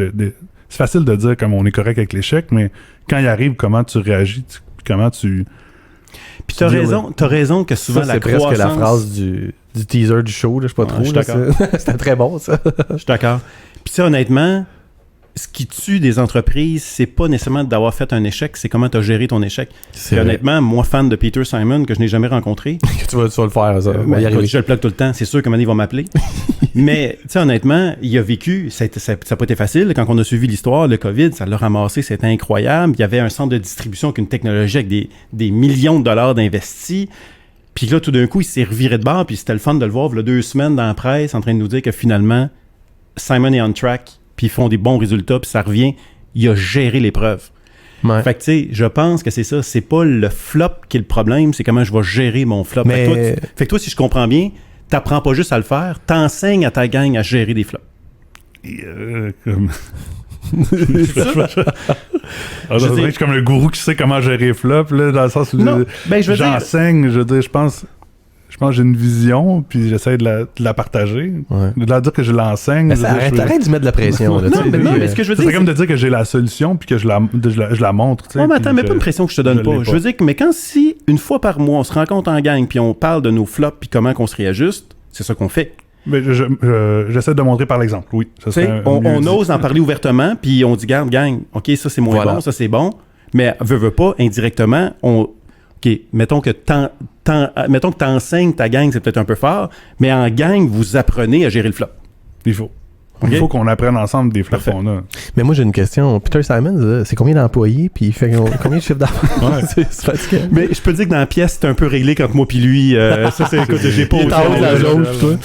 c'est facile de dire comme on est correct avec l'échec, mais quand il arrive, comment tu réagis, comment tu... Puis t'as raison que souvent ça, la croissance... C'est presque la phrase du teaser du show, là, je sais pas trop. Je suis d'accord. C'était très bon, ça. Je suis d'accord. Puis ça, honnêtement, ce qui tue des entreprises, c'est pas nécessairement d'avoir fait un échec, c'est comment tu as géré ton échec. Et honnêtement, moi, fan de Peter Simon, que je n'ai jamais rencontré... tu vas le faire, ça. Je le plug tout le temps, c'est sûr qu'à un moment donné, il va m'appeler. Mais, tu sais, honnêtement, il a vécu, ça n'a pas été facile. Quand on a suivi l'histoire, le COVID, ça l'a ramassé, c'était incroyable. Il y avait un centre de distribution avec une technologie avec des millions de dollars d'investis. Puis là, tout d'un coup, il s'est reviré de bord, puis c'était le fun de le voir, il y a 2 semaines dans la presse, en train de nous dire que finalement, Simon est on track, puis ils font des bons résultats, puis ça revient, il a géré l'épreuve. Ouais. Fait que tu sais, je pense que c'est ça, c'est pas le flop qui est le problème, c'est comment je vais gérer mon flop. Mais... Fait que toi, si je comprends bien, t'apprends pas juste à le faire, t'enseignes à ta gang à gérer des flops. Je suis comme le gourou qui sait comment gérer flop, là, dans le sens où j'enseigne, je veux dire, je pense que j'ai une vision, puis j'essaie de la partager. Ouais. De la dire que je l'enseigne. Arrête de mettre de la pression. Là, mais ce que je veux dire, c'est comme de dire que j'ai la solution, puis que je la montre. Non, mais attends, mais pas une pression que je te donne pas. Je veux dire que, mais si une fois par mois, on se rencontre en gang, puis on parle de nos flops, puis comment qu'on se réajuste, c'est ça qu'on fait. Mais j'essaie de montrer par l'exemple, oui. On ose en parler ouvertement, puis on dit, garde, gang, OK, ça c'est moins bon, ça c'est bon, mais veut pas, indirectement, OK, mettons que t'enseignes ta gang, c'est peut-être un peu fort, mais en gang, vous apprenez à gérer le flop. Il faut. Okay. Il faut qu'on apprenne ensemble des flops qu'on a. Mais moi, j'ai une question. Peter Simons, c'est combien d'employés, puis il fait combien de chiffres d'affaires? C'est fatigant. Mais je peux te dire que dans la pièce, c'est un peu réglé quand moi puis lui. Ça, c'est, écoute, j'ai pas autant de la jauge, toi.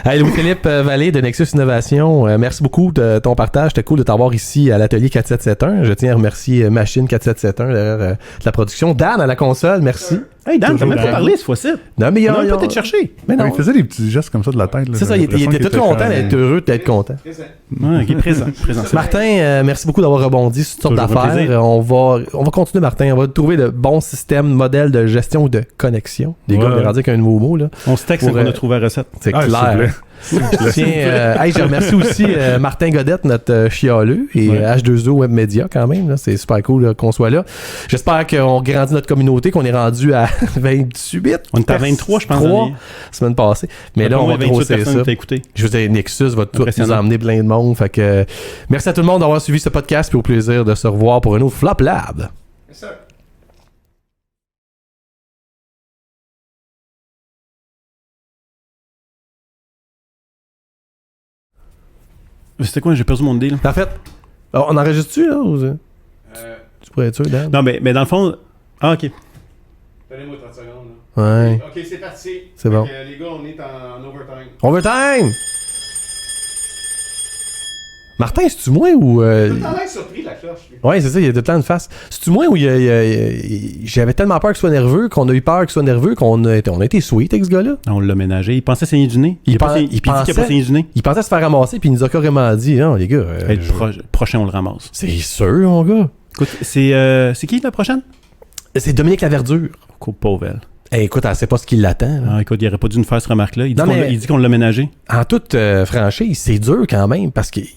Hey, Louis-Philippe Vallée de Nexus Innovation, merci beaucoup de ton partage. C'était cool de t'avoir ici à l'atelier 4771. Je tiens à remercier Machine 4771 derrière la production. Dan à la console, merci. Hey Dan, t'as même pas parlé cette fois-ci. Non, mais on a peut-être cherché. Mais non. Il faisait des petits gestes comme ça de la tête. Là, c'est ça, il était tout content d'être heureux, d'être content. Ouais, il est présent. Martin, merci beaucoup d'avoir rebondi sur toutes sortes d'affaires. On va continuer, Martin. On va trouver de bons systèmes, modèles de gestion ou de connexion. Des gars, on est rendu avec un nouveau mot. Là, on se texte qu'on a trouvé la recette. C'est clair. Je remercie aussi Martin Godette, notre chialeux, et H2O Web Media quand même. Là, c'est super cool là, qu'on soit là. J'espère qu'on grandit notre communauté, qu'on est rendu à 28. On est à 23, je pense. La semaine passée. Mais là, on va grossir ça. Je veux dire, Nexus va tout nous emmener plein de monde. Fait que, merci à tout le monde d'avoir suivi ce podcast, puis au plaisir de se revoir pour un autre Flop Lab. Yes, sir. C'était quoi? J'ai perdu mon deal. En fait, on enregistre-tu, là? Ou... Tu pourrais être sûr, Dan? Non, mais dans le fond... Ah, OK. Donnez-moi 30 secondes. Ouais. Ok, c'est parti. C'est bon. Les gars, on est en overtime. Overtime! Martin, c'est-tu moi ou... Tout le temps l'air surpris, la cloche. Lui. Ouais, c'est ça, il y a de temps de face. C'est-tu moi ou j'avais tellement peur qu'il soit nerveux, qu'on a eu peur qu'il soit nerveux, qu'on a été sweet avec ce gars-là? On l'a ménagé. Il pensait saigner du nez. Il dit qu'il n'a pas saigné du nez. Il pensait se faire ramasser, puis il nous a carrément dit, non, les gars... Prochain, on le ramasse. C'est sûr, mon gars. Écoute, c'est qui la prochaine? C'est Dominique Laverdure. Coupe pauvre. Écoute, elle sait pas ce qui l'attend. Ah, écoute, il aurait pas dû nous faire cette remarque-là. Il dit Non, qu'on l'a ménagé. En toute franchise, c'est dur quand même, parce qu'ils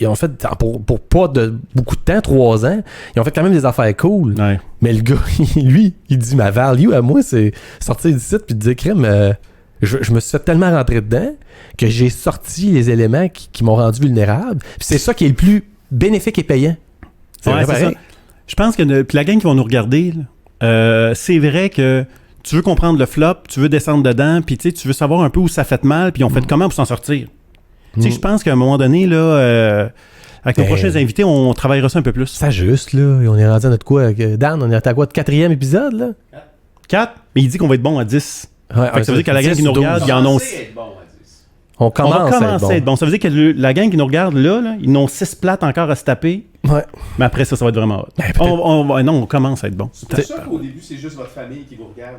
ont fait, pour pas de beaucoup de temps, 3 ans, ils ont fait quand même des affaires cool. Ouais. Mais le gars, lui, il dit, ma value à moi, c'est sortir du site puis dire, crème, je me suis fait tellement rentrer dedans que j'ai sorti les éléments qui m'ont rendu vulnérable. Puis c'est ça qui est le plus bénéfique et payant. C'est ça. Je pense que puis la gang qui va nous regarder, là, c'est vrai que tu veux comprendre le flop, tu veux descendre dedans, puis tu veux savoir un peu où ça fait mal, puis on fait comment pour s'en sortir. Je pense qu'à un moment donné, là, avec nos prochains invités, on travaillera ça un peu plus. Ça juste, là. On est rendu à notre quoi? Dan, on est à quoi? De 4e épisode, là? 4? Mais il dit qu'on va être bon à 10. Ouais, ça veut dire que la gang qui nous regarde, il y en a... On commence à être bon. Ça veut dire que la gang qui nous regarde là, ils ont 6 plates encore à se taper. Ouais. Mais après ça va être vraiment hot. On commence à être bon. C'est pour ça qu'au début, c'est juste votre famille qui vous regarde.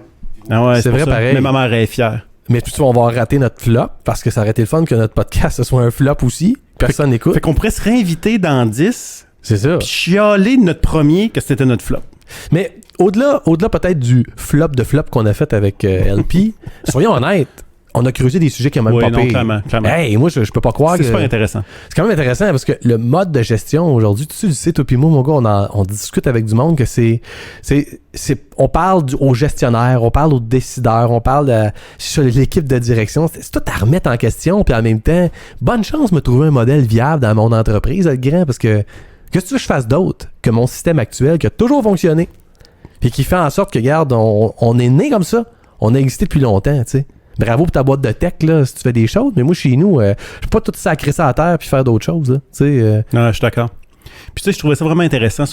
Ah ouais, c'est vrai, ça. pareil. Mais ma mère est fière. Mais plutôt, on va rater notre flop parce que ça aurait été le fun que notre podcast ce soit un flop aussi. Personne n'écoute. Fait qu'on pourrait se réinviter dans 10. C'est ça. Puis chialer de notre premier que c'était notre flop. Mais au-delà peut-être du flop de flop qu'on a fait avec LP, soyons honnêtes. On a creusé des sujets qui ont même pas payé. Clairement. Hey, moi, je peux pas croire que... C'est super intéressant. C'est quand même intéressant parce que le mode de gestion aujourd'hui, tu sais, toi pis moi, mon gars, on discute avec du monde que on parle aux gestionnaires, on parle aux décideurs, on parle de l'équipe de direction. C'est tout à remettre en question, puis en même temps, bonne chance de me trouver un modèle viable dans mon entreprise, le grand, parce que qu'est-ce que tu veux que je fasse d'autre que mon système actuel qui a toujours fonctionné, puis qui fait en sorte que, regarde, on est né comme ça, on a existé depuis longtemps, tu sais. Bravo pour ta boîte de tech, là, si tu fais des choses, mais moi, chez nous, je peux pas tout sacrer ça à terre puis faire d'autres choses, là. Non, je suis d'accord. Puis tu sais, je trouvais ça vraiment intéressant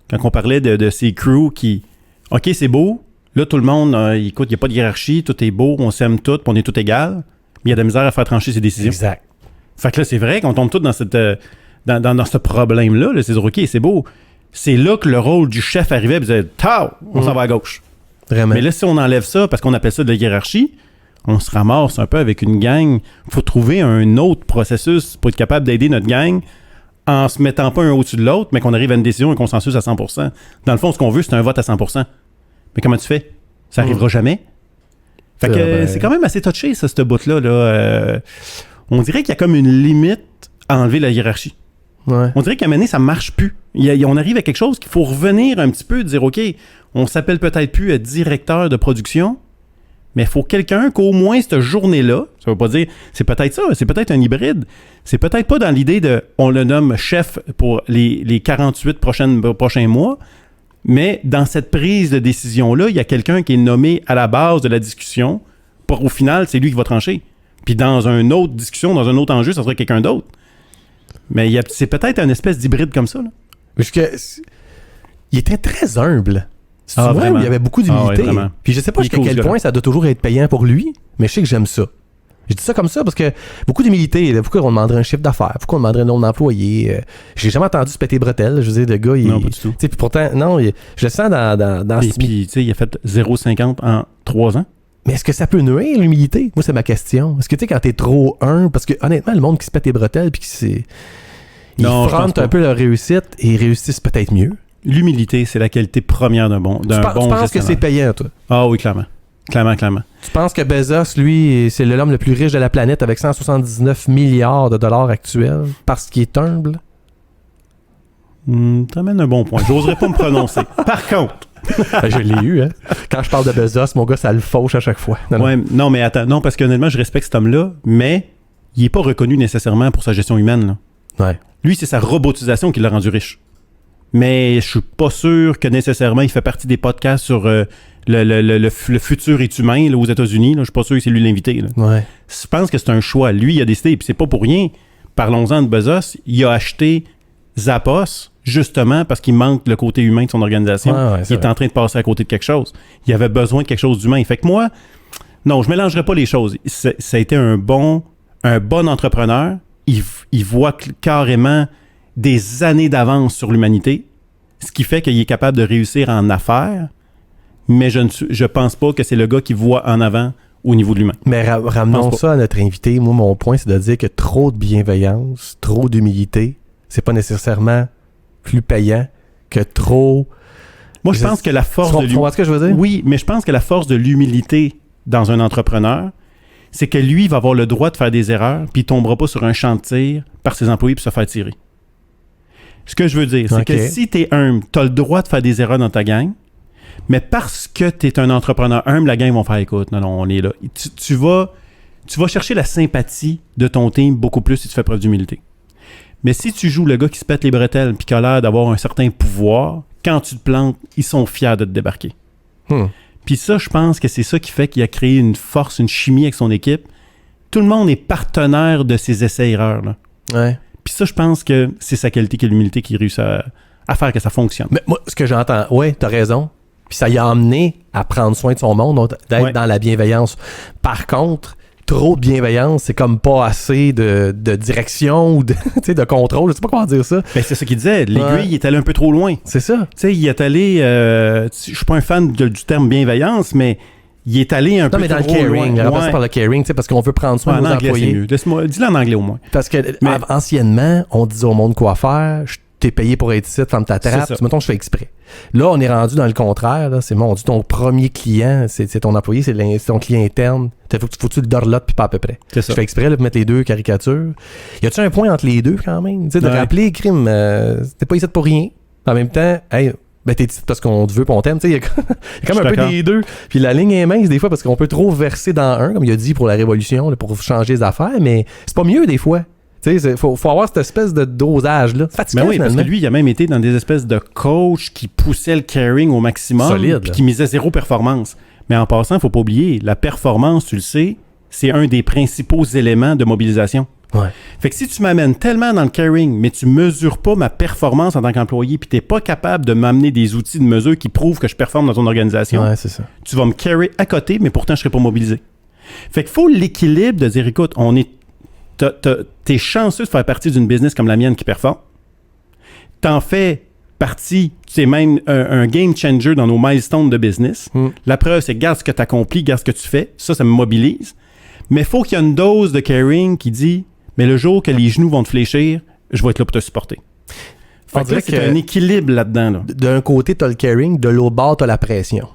quand on parlait de ces crews qui... OK, c'est beau. Là, tout le monde, écoute, il n'y a pas de hiérarchie, tout est beau, on s'aime tout, puis on est tout égal. Mais il y a de la misère à faire trancher ses décisions. Exact. Fait que là, c'est vrai qu'on tombe tous dans dans ce problème-là. Là, c'est dire, OK, c'est beau. C'est là que le rôle du chef arrivait et disait, tao, on s'en va à gauche. Vraiment. Mais là, si on enlève ça parce qu'on appelle ça de la hiérarchie, on se ramasse un peu avec une gang. Il faut trouver un autre processus pour être capable d'aider notre gang en se mettant pas un au-dessus de l'autre, mais qu'on arrive à une décision, un consensus à 100%. Dans le fond, ce qu'on veut, c'est un vote à 100%. Mais comment tu fais? Ça arrivera jamais. Fait que c'est quand même assez touché, ça, ce bout-là. Là. On dirait qu'il y a comme une limite à enlever la hiérarchie. Ouais. On dirait qu'à un moment donné, ça marche plus. On arrive à quelque chose qu'il faut revenir un petit peu, dire, OK, on s'appelle peut-être plus directeur de production, mais il faut quelqu'un qu'au moins cette journée-là, ça veut pas dire, c'est peut-être ça, c'est peut-être un hybride, c'est peut-être pas dans l'idée de, on le nomme chef pour les 48 prochains mois, mais dans cette prise de décision-là, il y a quelqu'un qui est nommé à la base de la discussion, pour au final, c'est lui qui va trancher. Puis dans une autre discussion, dans un autre enjeu, ça sera quelqu'un d'autre. Mais c'est peut-être une espèce d'hybride comme ça. Là. Parce que il était très humble. C'est vrai, il y avait beaucoup d'humilité. Ouais, puis je sais pas jusqu'à quel point ça doit toujours être payant pour lui, mais je sais que j'aime ça. Je dis ça comme ça parce que beaucoup d'humilité. Pourquoi on demanderait un chiffre d'affaires? Pourquoi on demanderait un nombre d'employés? J'ai jamais entendu se péter bretelles. Je veux dire, le gars, non, pas du tout. Puis pourtant, non, je le sens dans ce... Puis, tu sais, il a fait 0,50 en 3 ans. Mais est-ce que ça peut nuire, l'humilité? Moi, c'est ma question. Est-ce que, tu sais, quand t'es trop humble, parce que, honnêtement, le monde qui se pète les bretelles puis ils frontent un peu leur réussite et ils réussissent peut-être mieux. L'humilité, c'est la qualité première d'un bon gestionnaire. Tu penses que c'est payant, toi? Ah oui, clairement. Clairement. Tu penses que Bezos, lui, c'est l'homme le plus riche de la planète avec 179 milliards de dollars actuels parce qu'il est humble? T'amènes un bon point. J'oserais pas me prononcer. Par contre... je l'ai eu, hein. Quand je parle de Bezos, mon gars, ça le fauche à chaque fois. Non, mais attends. Non, parce qu'honnêtement, je respecte cet homme-là, mais il est pas reconnu nécessairement pour sa gestion humaine. Là. Ouais. Lui, c'est sa robotisation qui l'a rendu riche. Mais je suis pas sûr que nécessairement il fait partie des podcasts sur le futur est humain là, aux États-Unis. Là. Je suis pas sûr que c'est lui l'invité. Là. Ouais. Je pense que c'est un choix. Lui, il a décidé, et puis c'est pas pour rien. parlons-en de Bezos, il a acheté Zappos justement parce qu'il manque le côté humain de son organisation. Il est en train de passer à côté de quelque chose. Il avait besoin de quelque chose d'humain. Fait que moi, non, je mélangerai pas les choses. Ça a été un bon entrepreneur. Il voit carrément des années d'avance sur l'humanité, ce qui fait qu'il est capable de réussir en affaires, mais je pense pas que c'est le gars qui voit en avant au niveau de l'humain. Mais ramenons ça à notre invité. Moi, mon point, c'est de dire que trop de bienveillance, trop d'humilité, c'est pas nécessairement plus payant que trop... Moi, je pense que la force de l'humilité... Tu comprends ce que je veux dire? Oui, mais je pense que la force de l'humilité dans un entrepreneur, c'est que lui, il va avoir le droit de faire des erreurs, puis il tombera pas sur un champ de tir par ses employés pour se faire tirer. Ce que je veux dire, c'est que si tu es humble, tu as le droit de faire des erreurs dans ta gang, mais parce que tu es un entrepreneur humble, la gang vont faire écoute, non, on est là. Tu vas chercher la sympathie de ton team beaucoup plus si tu fais preuve d'humilité. Mais si tu joues le gars qui se pète les bretelles puis qui a l'air d'avoir un certain pouvoir, quand tu te plantes, ils sont fiers de te débarquer. Puis ça, je pense que c'est ça qui fait qu'il a créé une force, une chimie avec son équipe. Tout le monde est partenaire de ses essais-erreurs. Là. Ouais. Puis ça, je pense que c'est sa qualité, qui est l'humilité, qui réussit à faire que ça fonctionne. Mais moi, ce que j'entends, ouais, t'as raison. Puis ça y a amené à prendre soin de son monde, donc d'être dans la bienveillance. Par contre, trop de bienveillance, c'est comme pas assez de direction ou de contrôle. Je sais pas comment dire ça. Ben, c'est ça qu'il disait. L'aiguille, il est allé un peu trop loin. C'est ça. Tu sais, il est allé... je suis pas un fan du terme bienveillance, mais il est allé un peu trop loin. Non, mais dans le caring. On passe par le caring, parce qu'on veut prendre soin de nos employés. C'est mieux. Laisse-moi, dis-le en anglais au moins. Parce que anciennement, on disait au monde quoi faire. T'es payé pour être ici, ferme ta trappe. Mettons, je fais exprès. Là, on est rendu dans le contraire. Là. C'est mon Dieu, ton premier client, c'est ton employé, c'est ton client interne. Faut que tu le dorlotes puis pas à peu près. Je fais exprès là, pour mettre les deux caricatures. Y a-tu un point entre les deux quand même? De rappeler, crime, t'es pas ici pour rien. En même temps, hey, ben t'es ici parce qu'on te veut, on t'aime. Il y a comme un peu des deux. Puis la ligne est mince des fois parce qu'on peut trop verser dans un, comme il a dit pour la révolution, là, pour changer les affaires, mais c'est pas mieux des fois. Il faut avoir cette espèce de dosage-là. C'est fatigant, oui, parce que lui, il a même été dans des espèces de coach qui poussaient le caring au maximum. Solide. Puis qui misait zéro performance. Mais en passant, il ne faut pas oublier, la performance, tu le sais, c'est un des principaux éléments de mobilisation. Ouais. Fait que si tu m'amènes tellement dans le caring, mais tu mesures pas ma performance en tant qu'employé, puis tu n'es pas capable de m'amener des outils de mesure qui prouvent que je performe dans ton organisation, c'est ça. Tu vas me carry à côté, mais pourtant, je ne serai pas mobilisé. Fait qu'il faut l'équilibre de dire, écoute, t'es chanceux de faire partie d'une business comme la mienne qui performe. T'en fais partie, c'est même un game changer dans nos milestones de business. La preuve, c'est garde ce que tu accomplis, garde ce que tu fais. Ça me mobilise. Mais il faut qu'il y ait une dose de caring qui dit, mais le jour que les genoux vont te fléchir, je vais être là pour te supporter. Fait que là, c'est un équilibre là-dedans. Là. D'un côté, t'as le caring, de l'autre bord, t'as la pression.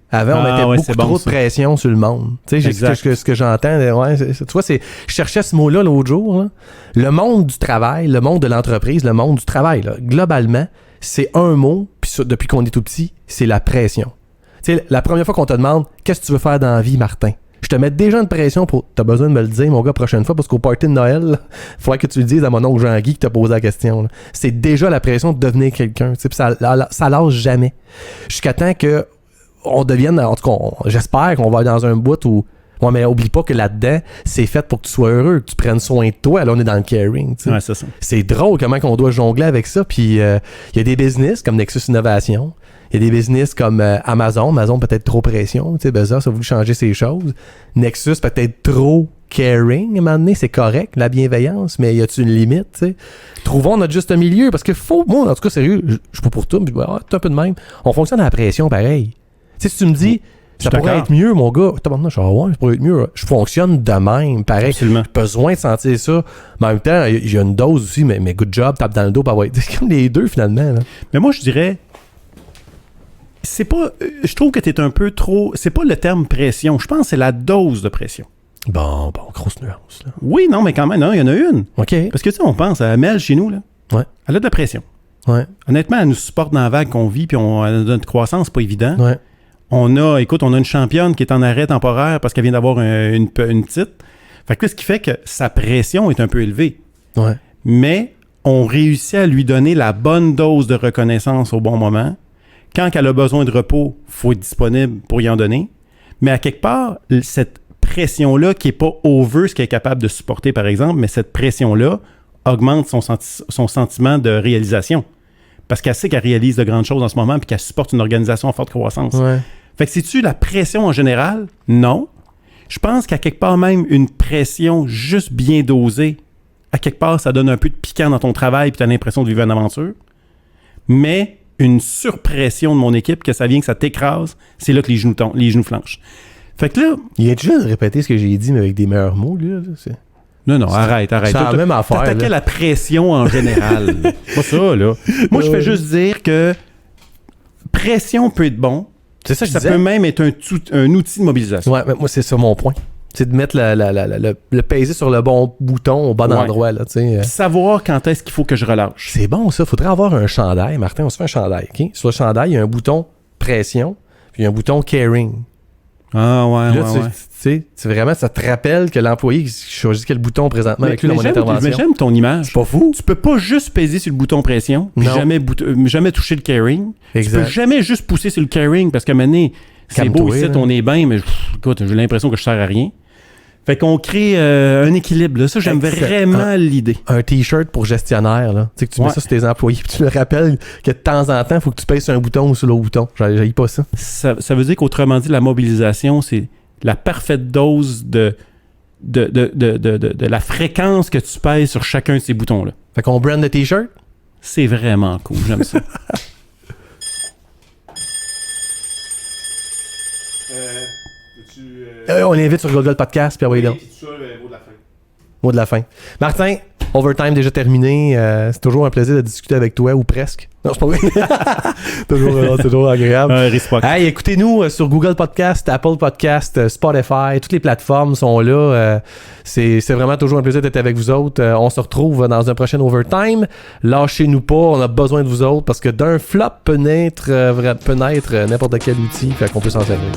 Avant, on mettait beaucoup trop de pression sur le monde. Tu sais, ce que j'entends, tu vois, je cherchais ce mot-là l'autre jour. Là. Le monde du travail, le monde de l'entreprise, le monde du travail, là, globalement, c'est un mot, puis depuis qu'on est tout petit, c'est la pression. Tu sais, la première fois qu'on te demande « Qu'est-ce que tu veux faire dans la vie, Martin? » Je te mets déjà une pression pour « T'as besoin de me le dire, mon gars, prochaine fois, parce qu'au party de Noël, il faudrait que tu le dises à mon oncle Jean-Guy qui t'a posé la question. Là. » C'est déjà la pression de devenir quelqu'un. Tu sais, puis ça lâche jamais. Jusqu'à temps que on devienne, en tout cas, j'espère qu'on va aller dans un bout où... Ouais, mais oublie pas que là-dedans, c'est fait pour que tu sois heureux, que tu prennes soin de toi. Là, on est dans le caring. Tu sais. Ouais, c'est ça. C'est drôle comment on doit jongler avec ça. Puis, il y a des business comme Nexus Innovation. Il y a des business comme Amazon. Amazon peut-être trop pression. Tu sais, Bezos a voulu changer ses choses. Nexus peut-être trop caring. À un moment donné, c'est correct, la bienveillance, mais y a-tu une limite, tu sais? Trouvons notre juste milieu. Parce que moi, en tout cas, sérieux, je suis pas pour tout, mais c'est un peu de même. On fonctionne à la pression pareil. Tu sais, si tu me dis, ça pourrait être mieux, mon gars, ça pourrait être mieux. Je fonctionne de même, pareil. Absolument. J'ai besoin de sentir ça. Mais en même temps, il y a une dose aussi, mais good job, tape dans le dos, c'est comme les deux finalement. Là. Mais moi, je dirais, c'est pas. Je trouve que t'es un peu trop. C'est pas le terme pression. Je pense que c'est la dose de pression. Bon, grosse nuance. Là. Oui, non, mais quand même, il y en a une. OK. Parce que tu sais, on pense à Mel chez nous, là. Ouais. Elle a de la pression. Ouais. Honnêtement, elle nous supporte dans la vague qu'on vit, puis elle a notre croissance, c'est pas évident. Ouais. On a une championne qui est en arrêt temporaire parce qu'elle vient d'avoir une petite. Fait que là, ce qui fait que sa pression est un peu élevée. Ouais. Mais on réussit à lui donner la bonne dose de reconnaissance au bon moment. Quand elle a besoin de repos, il faut être disponible pour y en donner. Mais à quelque part, cette pression-là, qui n'est pas over ce qu'elle est capable de supporter, par exemple, mais cette pression-là augmente son sentiment de réalisation. Parce qu'elle sait qu'elle réalise de grandes choses en ce moment puis qu'elle supporte une organisation en forte croissance. Ouais. Fait que c'est-tu la pression en général? Non. Je pense qu'à quelque part même, une pression juste bien dosée, à quelque part, ça donne un peu de piquant dans ton travail puis tu as l'impression de vivre une aventure. Mais une surpression de mon équipe, que ça vient, que ça t'écrase, c'est là que les genoux flanchent. Fait que là... Il est déjà de répéter ce que j'ai dit, mais avec des meilleurs mots, lui. Là, Non, arrête. C'est la même affaire. T'attaquais la pression en général. Pas ça, là. Moi, je fais juste dire que pression peut être bon. C'est ça que je Ça disais. peut même être un outil de mobilisation. Ouais, mais moi, c'est ça mon point. C'est de mettre le peser sur le bon bouton au bon Ouais. endroit. Là, Puis savoir quand est-ce qu'il faut que je relâche. C'est bon, ça. Faudrait avoir un chandail. Martin, on se fait un chandail. OK? Sur le chandail, il y a un bouton pression, puis il y a un bouton caring. Ah ouais, Là, tu sais, c'est vraiment, ça te rappelle que l'employé qui choisit quel bouton présentement avec lui dans mon intervention. Mais j'aime ton image. C'est pas fou. Tu peux pas juste peser sur le bouton pression, puis Non. jamais toucher le carrying. Tu Exact. peux jamais juste pousser sur le carrying parce que maintenant, c'est Calme-toi, beau ici, là. on est bien, mais écoute, j'ai l'impression que je sers à rien. Fait qu'on crée un équilibre. Là. Ça, j'aime Exact. vraiment l'idée. Un t-shirt pour gestionnaire, là. Tu sais, que tu mets Ouais. ça sur tes employés, puis tu le rappelles que de temps en temps, il faut que tu pèses sur un bouton ou sur l'autre bouton. J'haïs pas ça. Ça veut dire qu'autrement dit, la mobilisation, c'est la parfaite dose de la fréquence que tu pèses sur chacun de ces boutons-là. Fait qu'on brand le t-shirt. C'est vraiment cool. J'aime ça. On l'invite sur Google Podcast, puis envoyez donc. Mot de la fin. Martin, overtime déjà terminé. C'est toujours un plaisir de discuter avec toi, ou presque. Non, c'est pas vrai. C'est toujours agréable. Respect. Hey, écoutez-nous sur Google Podcast, Apple Podcast, Spotify, toutes les plateformes sont là. C'est vraiment toujours un plaisir d'être avec vous autres. On se retrouve dans un prochain overtime. Lâchez-nous pas, on a besoin de vous autres parce que d'un flop peut naître n'importe quel outil, fait qu'on peut s'en servir.